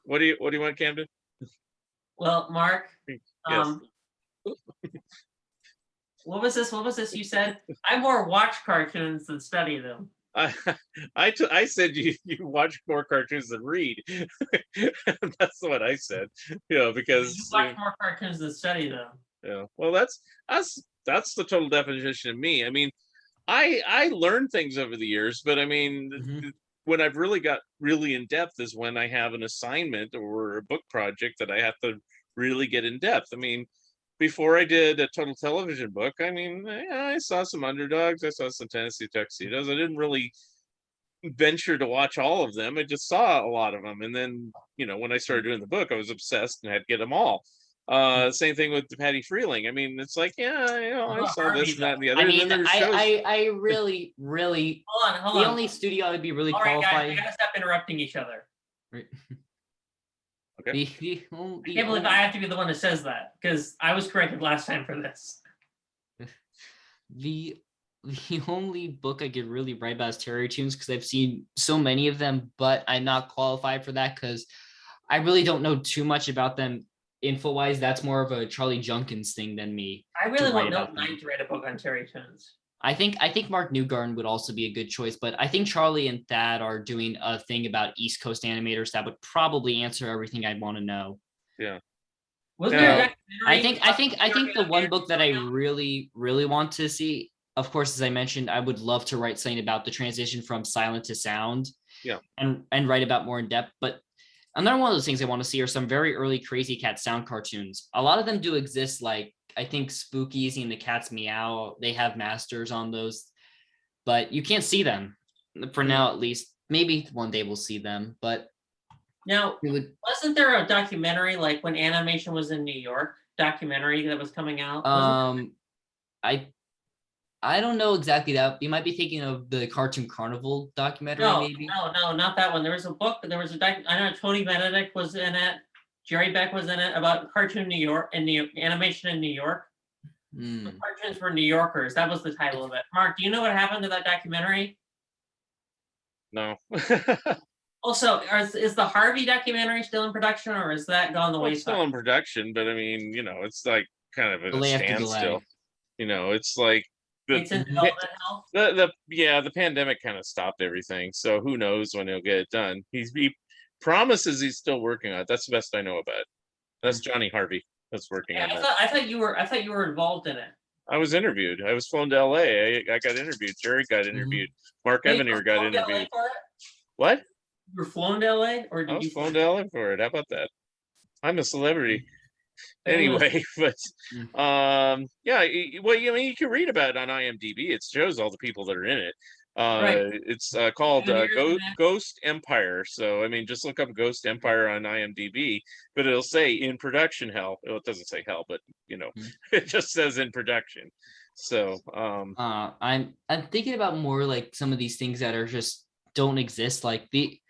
Speaker 1: What do you want, Kamden?
Speaker 3: Well, Mark.
Speaker 1: Yes.
Speaker 3: What was this you said? I more watch cartoons than study them.
Speaker 1: I said you watch more cartoons than read. That's what I said. Because
Speaker 3: you watch more cartoons than study them.
Speaker 1: Yeah. Well, that's the total definition of me. I mean, I learned things over the years, but I mean, when I've really got really in depth is when I have an assignment or a book project that I have to really get in depth. I mean, before I did a total television book, I mean, I saw some Underdogs, I saw some Tennessee Tuxedos. I didn't really venture to watch all of them. I just saw a lot of them. And then, when I started doing the book, I was obsessed and had to get them all. Same thing with Patty Freeling. I mean, it's like, I saw this and that and the other.
Speaker 2: I mean, I really hold on. The only studio I would be really qualified.
Speaker 3: Guys, we gotta stop interrupting each other.
Speaker 2: Right.
Speaker 3: Okay. I can't believe I have to be the one that says that, because I was corrected last time for this.
Speaker 2: The only book I could really write about is Terry Tunes, because I've seen so many of them, but I'm not qualified for that because I really don't know too much about them info-wise. That's more of a Charlie Junkins thing than me.
Speaker 3: I really want Milton Knight to write a book on Terry Tunes.
Speaker 2: I think Mark Newgarden would also be a good choice, but I think Charlie and Thad are doing a thing about East Coast animators that would probably answer everything I'd want to know.
Speaker 1: Yeah.
Speaker 2: I think the one book that I really, really want to see, of course, as I mentioned, I would love to write something about the transition from silent to sound.
Speaker 1: Yeah.
Speaker 2: And write about more in depth. But another one of those things I want to see are some very early Crazy Cat sound cartoons. A lot of them do exist, like I think Spookies and the Cat's Meow, they have masters on those, but you can't see them for now, at least. Maybe one day we'll see them, but
Speaker 3: now wasn't there a documentary like when animation was in New York documentary that was coming out?
Speaker 2: I don't know exactly that. You might be thinking of the Cartoon Carnival documentary, maybe.
Speaker 3: No, not that one. There was a book. There was I know Tony Benedict was in it. Jerry Beck was in it about cartoon New York and animation in New York. The cartoons for New Yorkers. That was the title of it. Mark, do you know what happened to that documentary?
Speaker 1: No.
Speaker 3: Also, is the Harvey documentary still in production, or is that gone the wayside?
Speaker 1: It's still in production, but I mean, it's like kind of a standstill. It's like
Speaker 3: it's in development hell.
Speaker 1: The pandemic kind of stopped everything. So who knows when he'll get it done? He promises he's still working on it. That's the best I know about it. That's Johnny Harvey that's working on it.
Speaker 3: I thought you were involved in it.
Speaker 1: I was interviewed. I was flown to LA. I got interviewed. Jerry got interviewed. Mark Evanier got interviewed. What?
Speaker 3: You were flown to LA, or
Speaker 1: I was flown to LA for it. How about that? I'm a celebrity. Anyway, but well, you can read about it on IMDb. It shows all the people that are in it.
Speaker 3: Right.
Speaker 1: It's called
Speaker 3: 7 years and that.
Speaker 1: Ghost Empire. So I mean, just look up Ghost Empire on IMDb, but it'll say in production hell. Well, it doesn't say hell, but it just says in production. So
Speaker 2: I'm thinking about more like some of these things that are just don't exist. Like the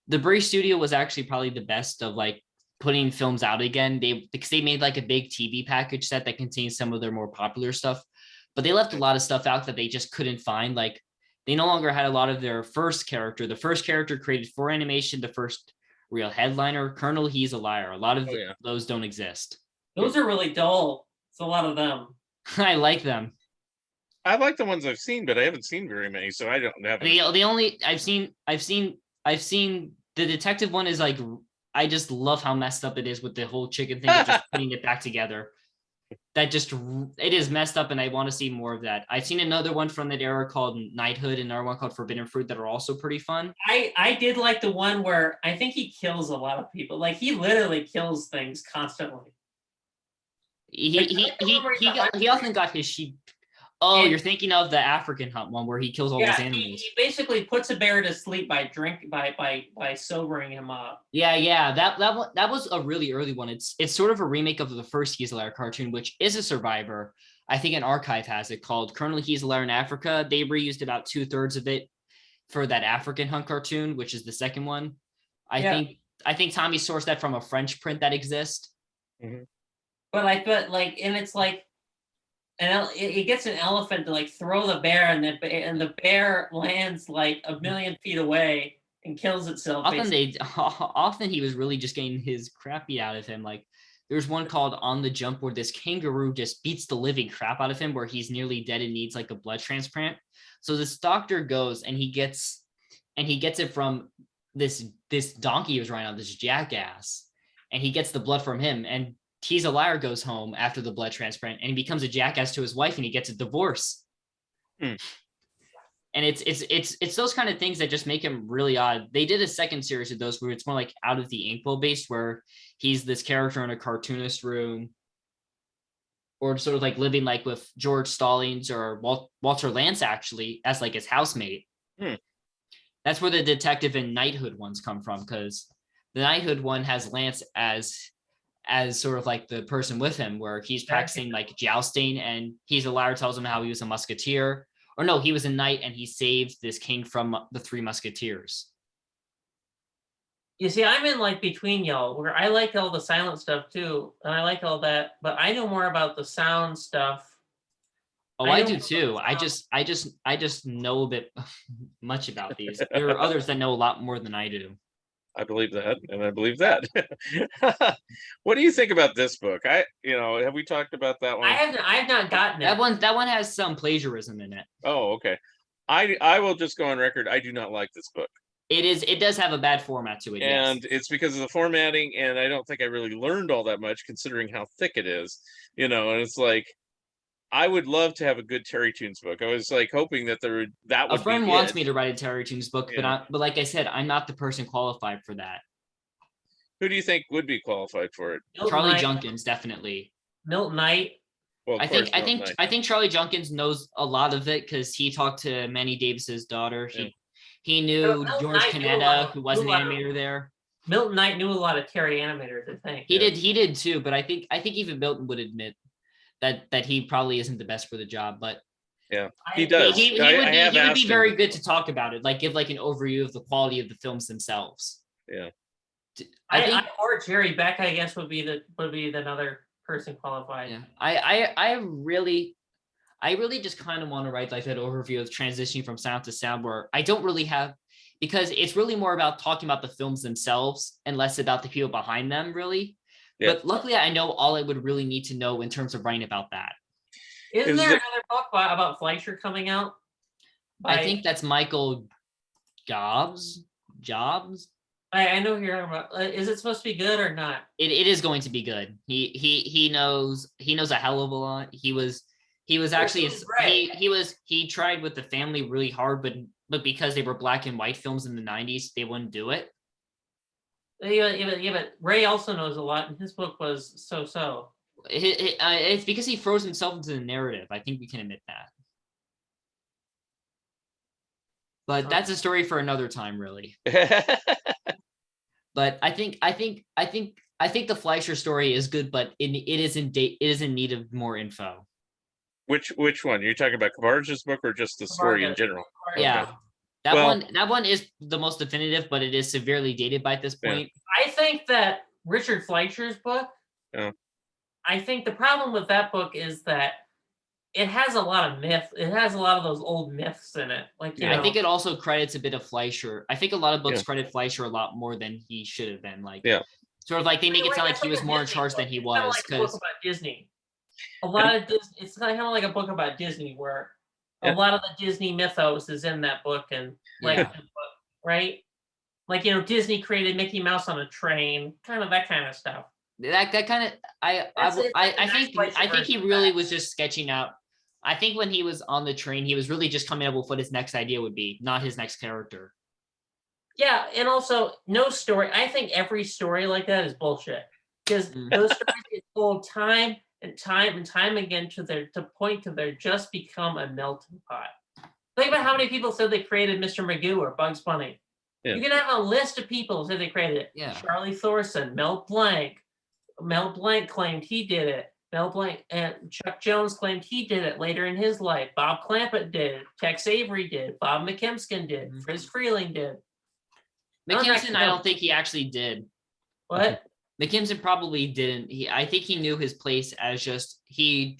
Speaker 2: Bray Studio was actually probably the best of like putting films out again. Because they made like a big TV package set that contains some of their more popular stuff, but they left a lot of stuff out that they just couldn't find. Like they no longer had a lot of their first character. The first character created for animation, the first real headliner, Colonel He's a Liar. A lot of those don't exist.
Speaker 3: Those are really dull. It's a lot of them.
Speaker 2: I like them.
Speaker 1: I like the ones I've seen, but I haven't seen very many, so I don't have.
Speaker 2: The only I've seen the detective one is like, I just love how messed up it is with the whole chicken thing of just putting it back together. It is messed up, and I want to see more of that. I've seen another one from that era called Knighthood and another one called Forbidden Fruit that are also pretty fun.
Speaker 3: I did like the one where I think he kills a lot of people. Like he literally kills things constantly.
Speaker 2: He often got his sheep. Oh, you're thinking of the African hunt one where he kills all those animals.
Speaker 3: He basically puts a bear to sleep by sobering him up.
Speaker 2: Yeah. That was a really early one. It's sort of a remake of the first He's a Liar cartoon, which is a survivor. I think an archive has it called Colonel He's a Liar in Africa. They reused about 2/3 of it for that African hunt cartoon, which is the second one. I think Tommy sourced that from a French print that exists.
Speaker 1: Mm-hmm.
Speaker 3: And it's like. And it gets an elephant to like throw the bear, and the bear lands like 1,000,000 feet away and kills itself.
Speaker 2: Often he was really just getting his crap beat out of him. Like there's one called On the Jump where this kangaroo just beats the living crap out of him, where he's nearly dead and needs like a blood transplant. So this doctor goes and he gets it from this donkey he was riding on, this jackass, and he gets the blood from him. And He's a Liar goes home after the blood transplant and he becomes a jackass to his wife and he gets a divorce. And it's those kind of things that just make him really odd. They did a second series of those where it's more like Out of the Inkwell based, where he's this character in a cartoonist room, or sort of like living like with George Stallings or Walter Lantz actually as like his housemate. That's where the detective and knighthood ones come from, because the knighthood one has Lance as sort of like the person with him, where he's practicing like jousting, and He's a Liar tells him how he was a musketeer, or no, he was a knight and he saved this king from the Three Musketeers.
Speaker 3: You see, I'm in like between y'all, where I like all the silent stuff too, and I like all that, but I know more about the sound stuff.
Speaker 2: Oh, I do too. I just know a bit much about these. There are others that know a lot more than I do.
Speaker 1: I believe that, and I believe that. What do you think about this book? Have we talked about that one?
Speaker 3: I have not gotten it.
Speaker 2: That one has some plagiarism in it.
Speaker 1: Oh, okay. I will just go on record. I do not like this book.
Speaker 2: It does have a bad format to it.
Speaker 1: And
Speaker 2: yes.
Speaker 1: It's because of the formatting, and I don't think I really learned all that much considering how thick it is. And it's like, I would love to have a good Terry Toons book. I was like hoping that would
Speaker 2: a friend wants me to write a Terry Toons book, but like I said, I'm not the person qualified for that.
Speaker 1: Who do you think would be qualified for it?
Speaker 2: Charlie Junkins, definitely.
Speaker 3: Milton Knight.
Speaker 1: Well,
Speaker 2: I think Charlie Junkins knows a lot of it because he talked to Manny Davis's daughter. He knew George Canetta, who was an animator there.
Speaker 3: Milton Knight knew a lot of Terry animators, I think.
Speaker 2: He did too, but I think even Milton would admit that he probably isn't the best for the job, but
Speaker 1: he does.
Speaker 2: He would be very good to talk about it, like give like an overview of the quality of the films themselves.
Speaker 1: Yeah,
Speaker 3: I think or Jerry Beck, I guess, would be another person qualified.
Speaker 2: Yeah, I really just kind of want to write like that overview of transitioning from sound to sound, where I don't really have, because it's really more about talking about the films themselves and less about the people behind them, really. Yeah. But luckily, I know all I would really need to know in terms of writing about that.
Speaker 3: Isn't there another book about Fleischer coming out?
Speaker 2: I think that's Michael Jobs.
Speaker 3: I know who you're talking about. Is it supposed to be good or not?
Speaker 2: It is going to be good. He knows a hell of a lot. He was actually he tried with the family really hard, but because they were black and white films in the 90s, they wouldn't do it.
Speaker 3: Yeah, but Ray also knows a lot, and his book was so.
Speaker 2: It's because he throws himself into the narrative. I think we can admit that. But that's a story for another time, really. But I think the Fleischer story is good, but it is in need of more info.
Speaker 1: Which one? You're talking about Kavarja's book or just the story in general?
Speaker 2: Yeah.
Speaker 1: Okay.
Speaker 2: That one is the most definitive, but it is severely dated by this point.
Speaker 3: I think that Richard Fleischer's book, I think the problem with that book is that it has a lot of myth. It has a lot of those old myths in it. Like, you know,
Speaker 2: I think it also credits a bit of Fleischer. I think a lot of books credit Fleischer a lot more than he should have been. Like, sort of like they make it sound like he was more in charge than he was.
Speaker 3: It's kind of like a book about Disney. A lot of Disney. It's kind of like a book about Disney where a lot of the Disney mythos is in that book, and right? Like, you know, Disney created Mickey Mouse on a train, kind of that kind of stuff.
Speaker 2: That kind of I think he really was just sketching out. I think when he was on the train, he was really just coming up with what his next idea would be, not his next character.
Speaker 3: Yeah, and also no story. I think every story like that is bullshit because those stories get told time and time again to point to they're just become a melting pot. Think about how many people said they created Mr. Magoo or Bugs Bunny. Yeah. You can have a list of people who said they created it.
Speaker 2: Yeah.
Speaker 3: Charlie Thorson, Mel Blanc. Mel Blanc claimed he did it. Mel Blanc and Chuck Jones claimed he did it later in his life. Bob Clampett did. Tex Avery did. Bob McKimskin did. Friz Freeling did.
Speaker 2: McKimson, I don't think he actually did.
Speaker 3: What?
Speaker 2: McKimson probably didn't. I think he knew his place as just he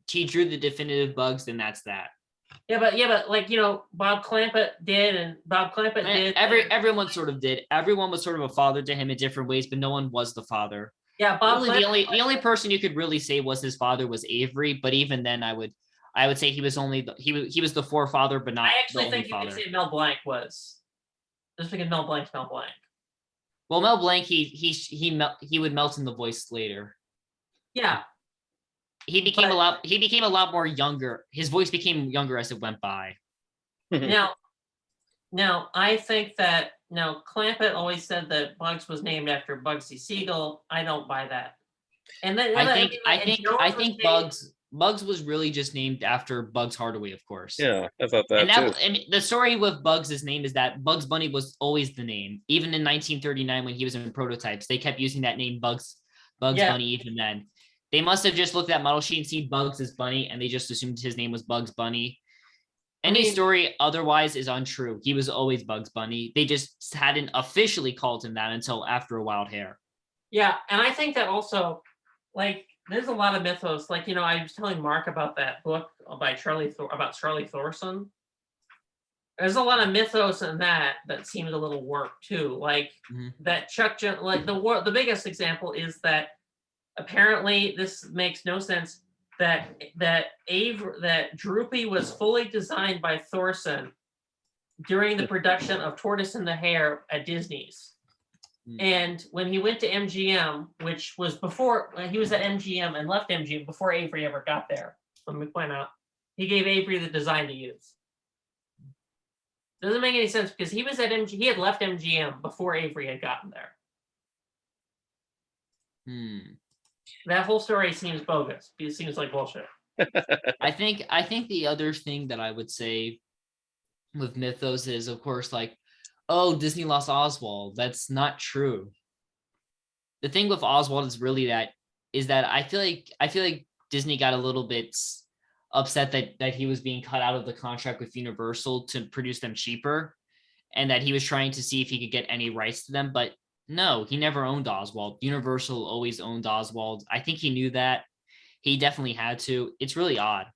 Speaker 2: drew the definitive Bugs, and that's that.
Speaker 3: Yeah, but like, you know, Bob Clampett did, and Bob Clampett did.
Speaker 2: Everyone sort of did. Everyone was sort of a father to him in different ways, but no one was the father.
Speaker 3: Yeah, Bob.
Speaker 2: Really, the only person you could really say was his father was Avery, but even then, I would say he was only he was the forefather, but not. I
Speaker 3: actually think you could say Mel Blanc was. Just because Mel Blanc's Mel Blanc.
Speaker 2: Well, Mel Blanc, he would melt in the voice later.
Speaker 3: Yeah.
Speaker 2: He became a lot more younger. His voice became younger as it went by.
Speaker 3: Now, I think that Clampett always said that Bugs was named after Bugsy Siegel. I don't buy that. And then
Speaker 2: I think Bugs was really just named after Bugs Hardaway, of course.
Speaker 1: Yeah, I thought that too.
Speaker 2: And the story with Bugs' name is that Bugs Bunny was always the name. Even in 1939 when he was in prototypes, they kept using that name Bugs Bunny even then. They must have just looked at model sheet and seen Bugs as Bunny, and they just assumed his name was Bugs Bunny. Any story otherwise is untrue. He was always Bugs Bunny. They just hadn't officially called him that until after A Wild Hare.
Speaker 3: Yeah, and I think that also, like, there's a lot of mythos. Like, you know, I was telling Mark about that book by Charlie Thorson. There's a lot of mythos in that seemed a little warped too. Like that Chuck Jones, like the biggest example is that apparently this makes no sense. That Droopy was fully designed by Thorson during the production of Tortoise and the Hare at Disney's. And when he went to MGM, which was before he was at MGM and left MGM before Avery ever got there, let me point out, he gave Avery the design to use. Doesn't make any sense because he was at MGM. He had left MGM before Avery had gotten there. That whole story seems bogus. It seems like bullshit.
Speaker 2: I think the other thing that I would say with mythos is, of course, like, oh, Disney lost Oswald. That's not true. The thing with Oswald is really that I feel like Disney got a little bit upset that he was being cut out of the contract with Universal to produce them cheaper, and that he was trying to see if he could get any rights to them. But no, he never owned Oswald. Universal always owned Oswald. I think he knew that. He definitely had to. It's really odd.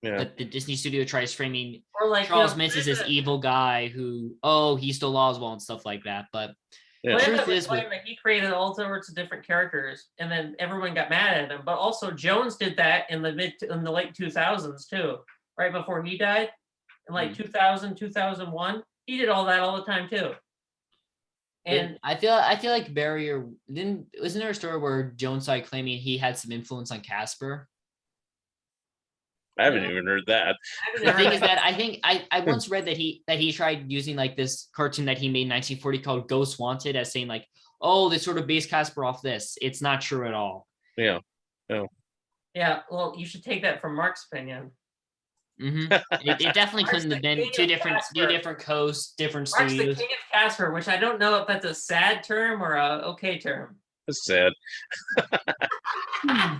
Speaker 2: Yeah. That the Disney studio tries framing Charles Mintz as this evil guy who, he stole Oswald and stuff like that. But the truth is,
Speaker 3: that he created all sorts of different characters, and then everyone got mad at him. But also, Jones did that in the late 2000s too, right before he died, in like 2000, 2001. He did all that all the time too. And
Speaker 2: I feel like Barrier wasn't there a story where Jones started claiming he had some influence on Casper?
Speaker 1: I haven't even heard that.
Speaker 2: The thing is that I think I once read that he tried using like this cartoon that he made in 1940 called Ghost Wanted as saying like, oh, they sort of based Casper off this. It's not true at all.
Speaker 1: Yeah.
Speaker 3: Yeah. Well, you should take that from Mark's opinion.
Speaker 2: It definitely couldn't have been two different coasts, different
Speaker 3: Mark's the
Speaker 2: studios.
Speaker 3: king of Casper, which I don't know if that's a sad term or a okay term.
Speaker 1: It's sad.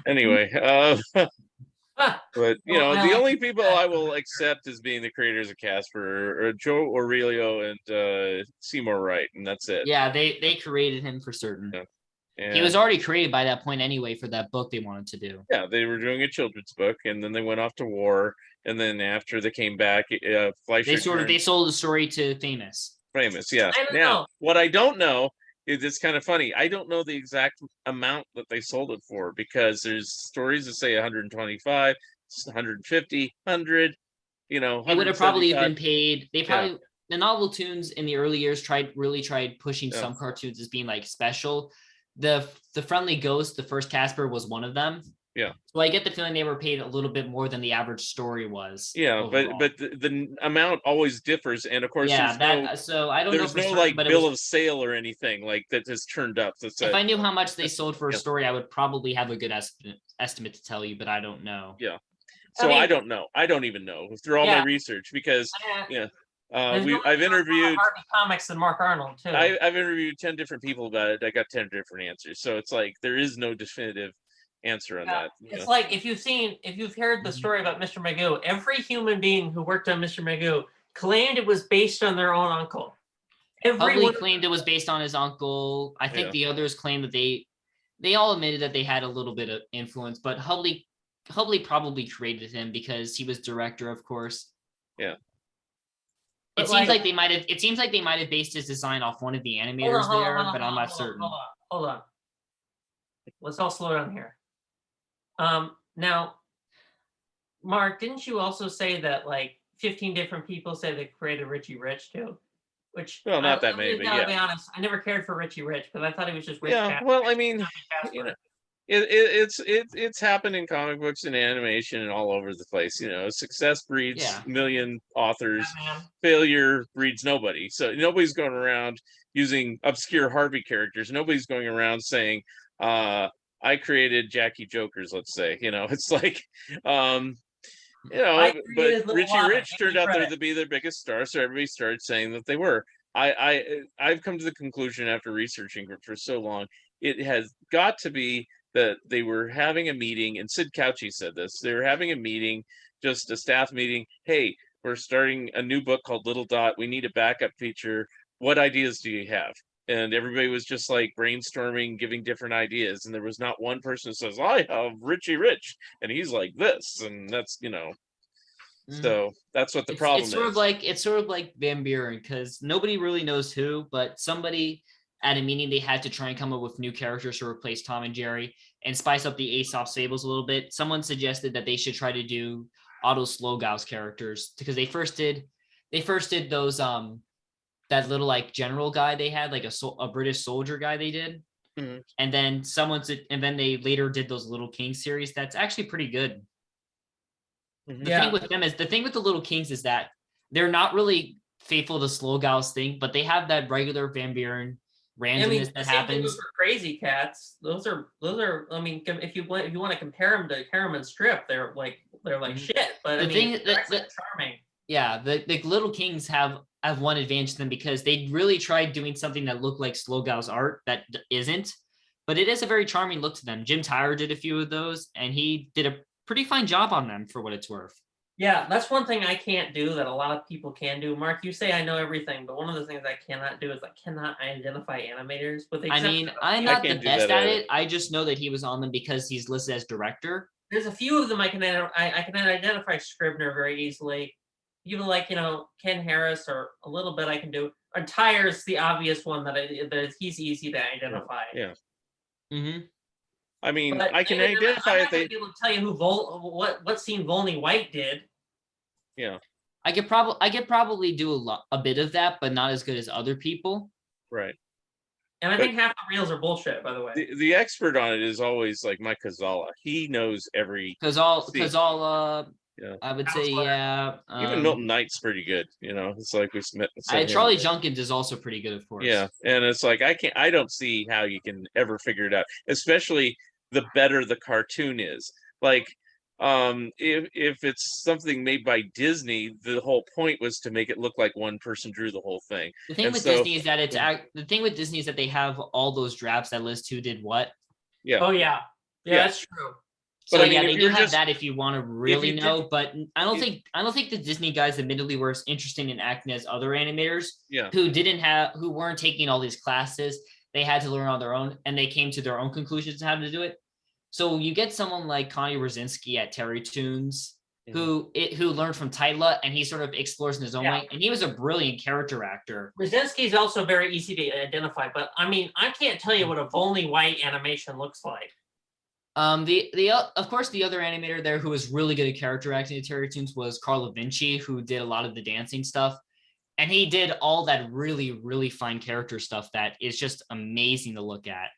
Speaker 1: Anyway, but the only people I will accept as being the creators of Casper are Joe Aurelio and Seymour Wright, and that's it.
Speaker 2: Yeah, they created him for certain.
Speaker 1: Yeah.
Speaker 2: He was already created by that point anyway for that book they wanted to do.
Speaker 1: Yeah, they were doing a children's book, and then they went off to war, and then after they came back, Fleischer
Speaker 2: they sold the story to Famous.
Speaker 1: Yeah.
Speaker 3: I don't
Speaker 1: now,
Speaker 3: know.
Speaker 1: what I don't know is, it's kind of funny. I don't know the exact amount that they sold it for, because there's stories that say 125, 150, 100. They
Speaker 2: would have probably been paid. They probably the novel tunes in the early years tried pushing some cartoons as being like special. The Friendly Ghost, the first Casper, was one of them.
Speaker 1: Yeah.
Speaker 2: So I get the feeling they were paid a little bit more than the average story was.
Speaker 1: Yeah,
Speaker 2: overall.
Speaker 1: but the amount always differs, and of course,
Speaker 2: so I don't know.
Speaker 1: There's no
Speaker 2: certain,
Speaker 1: like
Speaker 2: but
Speaker 1: bill of sale or anything like that has turned up.
Speaker 2: If I knew how much they sold for a story, I would probably have a good estimate to tell you, but I don't know.
Speaker 1: Yeah. So I don't know. I don't even know through all my research, because I've interviewed
Speaker 3: Harvey Comics and Mark Arnold too.
Speaker 1: I've interviewed 10 different people about it. I got 10 different answers. So it's like there is no definitive answer on that.
Speaker 3: It's like if you've heard the story about Mr. Magoo, every human being who worked on Mr. Magoo claimed it was based on their own uncle.
Speaker 2: Everyone claimed it was based on his uncle. I think the others claimed that they all admitted that they had a little bit of influence, but Hubley probably created him because he was director, of course.
Speaker 1: Yeah.
Speaker 2: It seems like they might have based his design off one of the animators but I'm not certain.
Speaker 3: Hold on. Let's all slow down here. Now, Mark, didn't you also say that like 15 different people say they created Richie Rich too? Which,
Speaker 1: well, not that many, but
Speaker 3: to be honest, I never cared for Richie Rich because I thought he was just Rich.
Speaker 1: Yeah, well, I mean, it's happened in comic books and animation and all over the place. Success breeds million authors, failure breeds nobody. So nobody's going around using obscure Harvey characters. Nobody's going around saying, I created Jackie Jokers, let's say. It's like, but Richie Rich turned out there to be their biggest star, so everybody started saying that they were. I've come to the conclusion after researching for so long, it has got to be that they were having a meeting, and Sid Cauchy said this. They were having a meeting, just a staff meeting. Hey, we're starting a new book called Little Dot. We need a backup feature. What ideas do you have? And everybody was just like brainstorming, giving different ideas. And there was not one person who says, I have Richie Rich, and he's like this. And that's, so that's what the problem is.
Speaker 2: It's sort of like Van Buren, because nobody really knows who, but somebody at a meeting, they had to try and come up with new characters to replace Tom and Jerry and spice up the Ace of Spades a little bit. Someone suggested that they should try to do Otto Slogow's characters, because they first did those that little like general guy they had, like a British soldier guy they did.
Speaker 1: Mm-hmm.
Speaker 2: And then they later did those Little Kings series. That's actually pretty good. Mm-hmm. The thing with them is, the thing with the Little Kings is that they're not really faithful to Slogow's thing, but they have that regular Van Buren randomness that happens.
Speaker 3: For Crazy Cats, those are. I mean, if you want to compare them to Harriman Strip, they're like shit. But charming.
Speaker 2: Yeah, the Little Kings have one advantage to them, because they really tried doing something that looked like Slogow's art that isn't, but it is a very charming look to them. Jim Tyler did a few of those, and he did a pretty fine job on them for what it's worth.
Speaker 3: Yeah, that's one thing I can't do that a lot of people can do. Mark, you say I know everything, but one of the things I cannot do is I cannot identify animators.
Speaker 2: I'm not the best at it. I just know that he was on them because he's listed as director.
Speaker 3: There's a few of them I can identify Scribner very easily. Even like, Ken Harris, or a little bit I can do. And Tyre's the obvious one that he's easy to identify.
Speaker 1: Yeah.
Speaker 2: Mm-hmm.
Speaker 1: I mean, I can identify.
Speaker 3: I'm not going to be able to tell you what scene Volney White did.
Speaker 1: Yeah.
Speaker 2: I could probably do a bit of that, but not as good as other people.
Speaker 1: Right.
Speaker 3: And I think half the reels are bullshit, by the way.
Speaker 1: The expert on it is always like Mike Cazala. He knows every.
Speaker 2: Cazala. Yeah. I would say,
Speaker 1: even Milton Knight's pretty good. It's like we met.
Speaker 2: Charlie Junkins is also pretty good, of course.
Speaker 1: Yeah, and it's like I don't see how you can ever figure it out, especially the better the cartoon is. Like if it's something made by Disney, the whole point was to make it look like one person drew the whole thing.
Speaker 2: The thing with Disney is that the thing with Disney is that they have all those drafts that list who did what.
Speaker 1: Yeah.
Speaker 3: Oh yeah, that's true.
Speaker 2: So yeah, they do have that if you want to really know, but I don't think the Disney guys admittedly were as interesting in acting as other animators who weren't taking all these classes. They had to learn on their own, and they came to their own conclusions on how to do it. So you get someone like Connie Rosinski at Terry Toons, who learned from Tyla, and he sort of explores in his own way, and he was a brilliant character actor.
Speaker 3: Rosinski is also very easy to identify, but I mean, I can't tell you what a Volney White animation looks like.
Speaker 2: Of course, the other animator there who was really good at character acting at Terry Toons was Carlo Vinci, who did a lot of the dancing stuff. And he did all that really, really fine character stuff that is just amazing to look at.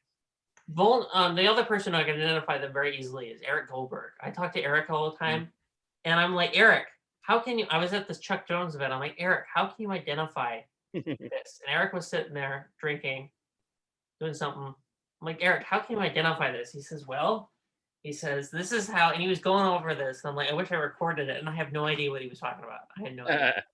Speaker 3: The other person I can identify them very easily is Eric Goldberg. I talk to Eric all the time, and I'm like, Eric, how can you? I was at this Chuck Jones event. I'm like, Eric, how can you identify this? And Eric was sitting there drinking, doing something. I'm like, Eric, how can you identify this? He says, well, this is how, and he was going over this. And I'm like, I wish I recorded it, and I have no idea what he was talking about. I had no idea.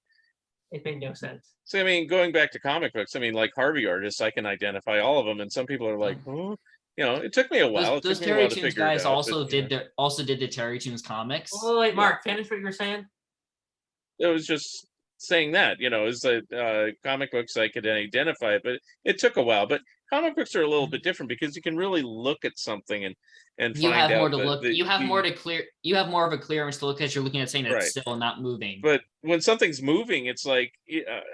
Speaker 3: It made no sense.
Speaker 1: So, I mean, going back to comic books, I mean, like Harvey artists, I can identify all of them, and some people are like, oh, you know, it took me a while.
Speaker 2: Those Terry Toons guys also did the Terry Toons comics.
Speaker 3: Oh, wait, Mark, finish what you were saying.
Speaker 1: It was just saying that, you know, is comic books I could identify it, but it took a while. But comic books are a little bit different because you can really look at something and
Speaker 2: you
Speaker 1: find
Speaker 2: have more
Speaker 1: out
Speaker 2: to look. You have more of a clearance to look at. You're looking at something that's still not moving.
Speaker 1: But when something's moving, it's like,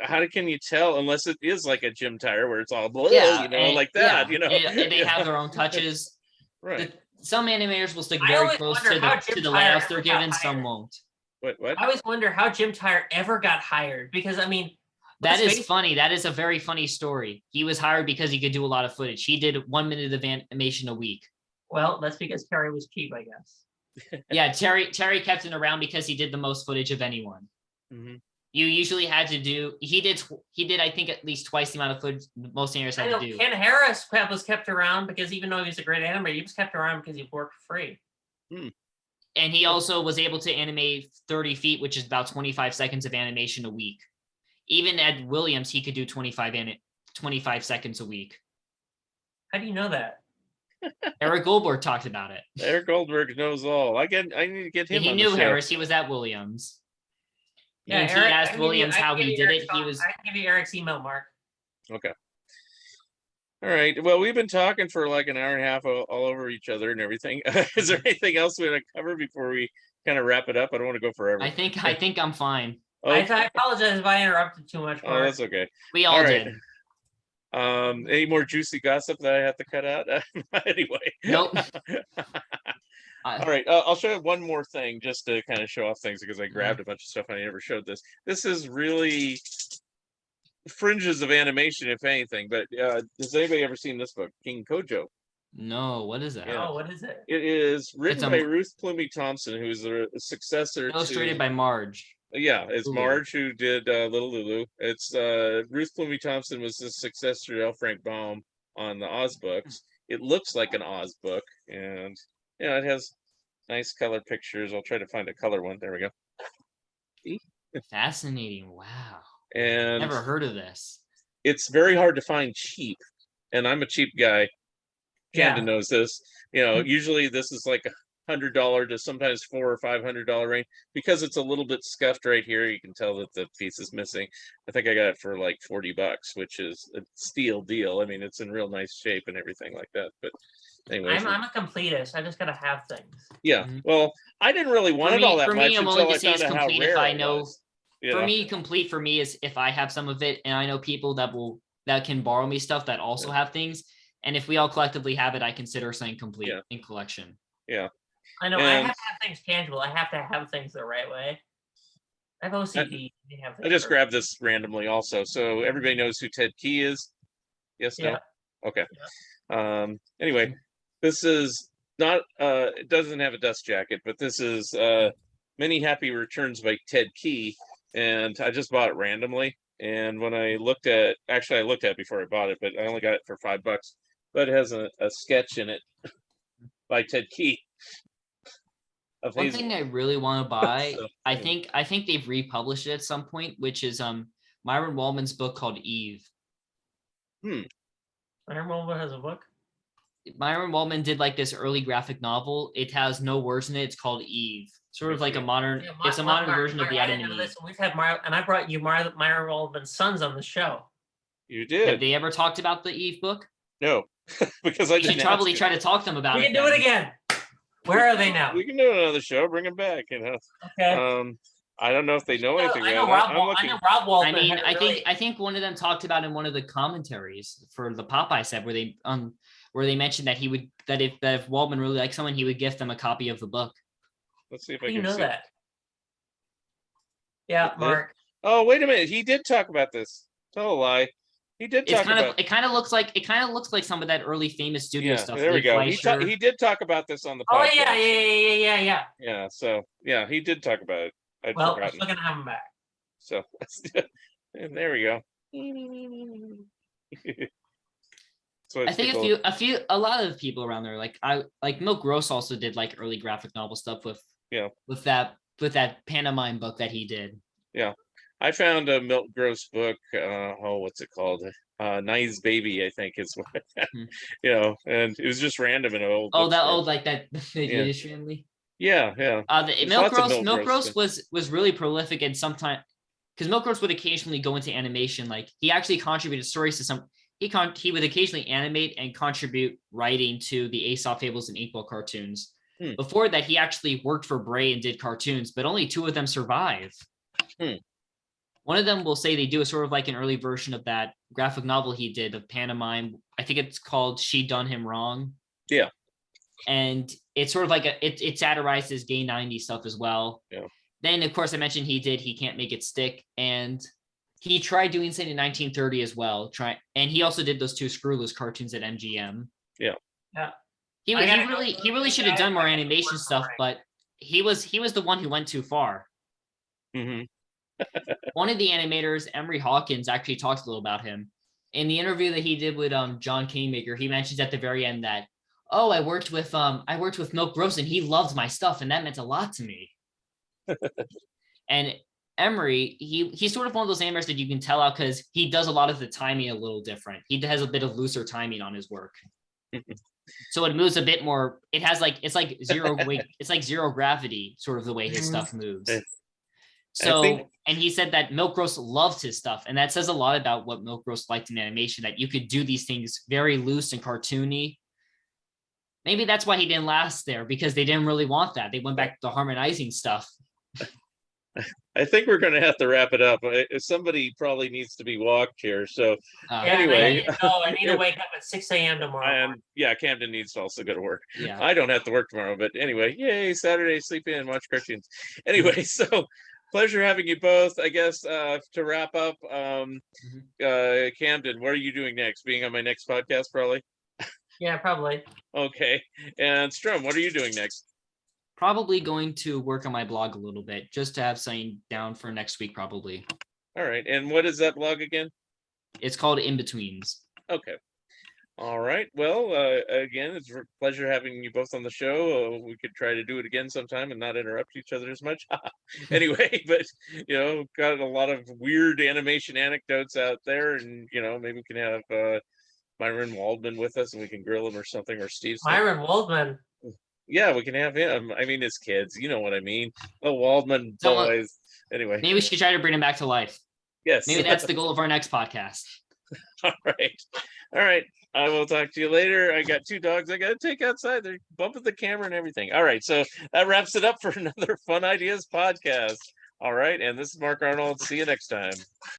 Speaker 1: how can you tell unless it is like a gym tire where it's all blue, you know, like that, you know.
Speaker 2: And they have their own touches.
Speaker 1: Right.
Speaker 2: Some animators will stick very close to the layouts they're given. Some won't.
Speaker 1: What?
Speaker 3: I always wonder how Jim Tire ever got hired, because I mean,
Speaker 2: that is funny. That is a very funny story. He was hired because he could do a lot of footage. He did 1 minute of animation a week.
Speaker 3: Well, that's because Terry was cheap, I guess.
Speaker 2: Yeah, Terry kept him around because he did the most footage of anyone.
Speaker 1: Mm-hmm.
Speaker 2: You usually had to do. He did. I think at least twice the amount of footage most animators had to do.
Speaker 3: Ken Harris was kept around because even though he was a great animator, he was kept around because he worked for free.
Speaker 2: And he also was able to animate 30 feet, which is about 25 seconds of animation a week. Even at Williams, he could do 25 seconds a week.
Speaker 3: How do you know that?
Speaker 2: Eric Goldberg talked about it.
Speaker 1: Eric Goldberg knows all. I need to get him.
Speaker 2: He knew Harris. He was at Williams.
Speaker 3: Yeah,
Speaker 2: and
Speaker 3: Eric,
Speaker 2: he asked Williams how he did it.
Speaker 3: I can give you Eric's email, Mark.
Speaker 1: Okay. All right. Well, we've been talking for like an hour and a half all over each other and everything. Is there anything else we want to cover before we kind of wrap it up? I don't want to go forever.
Speaker 2: I think I'm fine.
Speaker 3: Okay. I apologize if I interrupted too much, Mark.
Speaker 1: Oh, that's okay.
Speaker 2: We all did.
Speaker 1: Any more juicy gossip that I have to cut out? Anyway.
Speaker 2: Nope.
Speaker 1: All right. I'll show you one more thing just to kind of show off things because I grabbed a bunch of stuff and I never showed this. This is really fringes of animation, if anything. But has anybody ever seen this book, King Kojo?
Speaker 2: No. What is that?
Speaker 3: Yeah. Oh, what is it?
Speaker 1: It is written by Ruth Plumie Thompson, who's a successor.
Speaker 2: Illustrated by Marge.
Speaker 1: Yeah, it's Marge who did Little Lulu. It's Ruth Plumie Thompson was the successor to L. Frank Baum on the Oz books. It looks like an Oz book, and it has nice color pictures. I'll try to find a color one. There we go. See?
Speaker 2: Fascinating. Wow.
Speaker 1: And
Speaker 2: never heard of this.
Speaker 1: It's very hard to find cheap, and I'm a cheap guy. Kamden knows this. Usually this is like $100 to sometimes $400 or $500 range. Because it's a little bit scuffed right here, you can tell that the piece is missing. I think I got it for like $40, which is a steal deal. I mean, it's in real nice shape and everything like that. But anyway,
Speaker 3: I'm a completist. I just gotta have things.
Speaker 1: Yeah. Well, I didn't really want it all that much until I found out how rare it was.
Speaker 2: For me, complete for me is if I have some of it, and I know people that can borrow me stuff that also have things. And if we all collectively have it, I consider something complete in collection.
Speaker 1: Yeah.
Speaker 3: I know. I have to have things tangible. I have to have things the right way. I have OCD.
Speaker 1: I just grabbed this randomly also. So everybody knows who Ted Key is? Yes, no? Okay. Yeah. Anyway, this is not, it doesn't have a dust jacket, but this is Many Happy Returns by Ted Key. And I just bought it randomly. And when I looked at it before I bought it, but I only got it for $5. But it has a sketch in it by Ted Key. of
Speaker 2: One
Speaker 1: Hazel.
Speaker 2: thing I really want to buy,
Speaker 1: So,
Speaker 2: I think they've republished it at some point, which is Myron Waldman's book called Eve.
Speaker 3: Myron Waldman has a book.
Speaker 2: Myron Waldman did like this early graphic novel. It has no words in it. It's called Eve. Sort of like a modern.
Speaker 3: Yeah,
Speaker 2: it's a modern version of the
Speaker 3: I
Speaker 2: Adam
Speaker 3: didn't
Speaker 2: and
Speaker 3: know
Speaker 2: Eve.
Speaker 3: this. We've had and I brought you Myron Waldman's sons on the show.
Speaker 1: you
Speaker 2: Have
Speaker 1: did.
Speaker 2: they ever talked about the Eve book?
Speaker 1: No, because I
Speaker 2: You should
Speaker 1: didn't
Speaker 2: probably
Speaker 1: ask
Speaker 2: try to talk to them about
Speaker 3: We
Speaker 2: it.
Speaker 3: can do it again. Where are they now?
Speaker 1: We can do another show. Bring them back.
Speaker 3: Okay.
Speaker 1: I don't know if they know anything
Speaker 3: I know
Speaker 1: about it.
Speaker 3: Rob. I know Rob Waldman.
Speaker 2: I mean,
Speaker 3: had a
Speaker 2: I
Speaker 3: really-
Speaker 2: think one of them talked about in one of the commentaries for the Popeye set where they mentioned that if Waldman really liked someone, he would gift them a copy of the book.
Speaker 1: Let's see if
Speaker 3: How
Speaker 1: I
Speaker 3: do you
Speaker 1: can
Speaker 3: know
Speaker 1: see.
Speaker 3: that? Yeah, Mark.
Speaker 1: Oh, wait a minute. He did talk about this. Tell a lie. He did talk about.
Speaker 2: It kind of looks like some of that early famous studio stuff.
Speaker 1: There we
Speaker 2: Lee
Speaker 1: go.
Speaker 2: Fleischer.
Speaker 1: He did talk about this on the
Speaker 3: Oh
Speaker 1: podcast.
Speaker 3: yeah.
Speaker 1: Yeah. So yeah, he did talk about it. I'd
Speaker 3: Well, we're
Speaker 1: forgotten.
Speaker 3: still gonna have him back.
Speaker 1: So and there we go. So
Speaker 2: I think a lot of people around there, like Milk Gross also did like early graphic novel stuff with that pantomime book that he did.
Speaker 1: Yeah, I found a Milk Gross book. What's it called? Nice Baby, I think is what. And it was just random in an old.
Speaker 2: Like that Yiddish family.
Speaker 1: Yeah.
Speaker 2: Milk Gross was really prolific, and sometimes because Milk Gross would occasionally go into animation. Like he actually contributed stories to some. He would occasionally animate and contribute writing to the Aesop Fables and Inkwell cartoons. Before that, he actually worked for Bray and did cartoons, but only 2 of them survive. One of them will say they do a sort of like an early version of that graphic novel he did of pantomime. I think it's called She Done Him Wrong.
Speaker 1: Yeah.
Speaker 2: And it's sort of like it satirizes gay 90s stuff as well.
Speaker 1: Yeah.
Speaker 2: Then, of course, I mentioned He Can't Make It Stick. And he tried doing something in 1930 as well. And he also did those 2 Screwless cartoons at MGM.
Speaker 1: Yeah.
Speaker 2: He really should have done more animation stuff, but he was the one who went too far.
Speaker 1: Mm-hmm.
Speaker 2: One of the animators, Emery Hawkins, actually talks a little about him. In the interview that he did with John Kingmaker, he mentions at the very end that, I worked with Milk Gross and he loved my stuff and that meant a lot to me. And Emery, he's sort of one of those animators that you can tell out because he does a lot of the timing a little different. He has a bit of looser timing on his work. So it moves a bit more. It's like zero weight. It's like zero gravity, sort of the way his stuff moves. And he said that Milk Gross loved his stuff. And that says a lot about what Milk Gross liked in animation, that you could do these things very loose and cartoony. Maybe that's why he didn't last there, because they didn't really want that. They went back to harmonizing stuff.
Speaker 1: I think we're going to have to wrap it up. Somebody probably needs to be walked here. So anyway,
Speaker 3: I need to wake up at 6 a.m. tomorrow.
Speaker 1: And Camden needs to also go to work.
Speaker 2: Yeah.
Speaker 1: I don't have to work tomorrow, but anyway, yay, Saturday, sleep in, watch cartoons. Anyway, so pleasure having you both. I guess to wrap up, Kamden, what are you doing next? Being on my next podcast, probably?
Speaker 3: Yeah, probably.
Speaker 1: Okay. And Strumm, what are you doing next?
Speaker 2: Probably going to work on my blog a little bit, just to have something down for next week, probably.
Speaker 1: All right. And what is that blog again?
Speaker 2: It's called In Betweens.
Speaker 1: Okay. All right. Well, again, it's a pleasure having you both on the show. We could try to do it again sometime and not interrupt each other as much. Anyway, but, got a lot of weird animation anecdotes out there. And, maybe we can have Myron Waldman with us and we can grill him or something, or Steve.
Speaker 3: Myron Waldman.
Speaker 1: Yeah, we can have him. I mean, his kids, you know what I mean? The Waldman boys. Anyway.
Speaker 2: Maybe we should try to bring him back to life.
Speaker 1: Yes.
Speaker 2: Maybe that's the goal of our next podcast.
Speaker 1: All right. I will talk to you later. I got 2 dogs I got to take outside. They're bumping the camera and everything. All right. So that wraps it up for another Fun Ideas podcast. All right. And this is Mark Arnold. See you next time.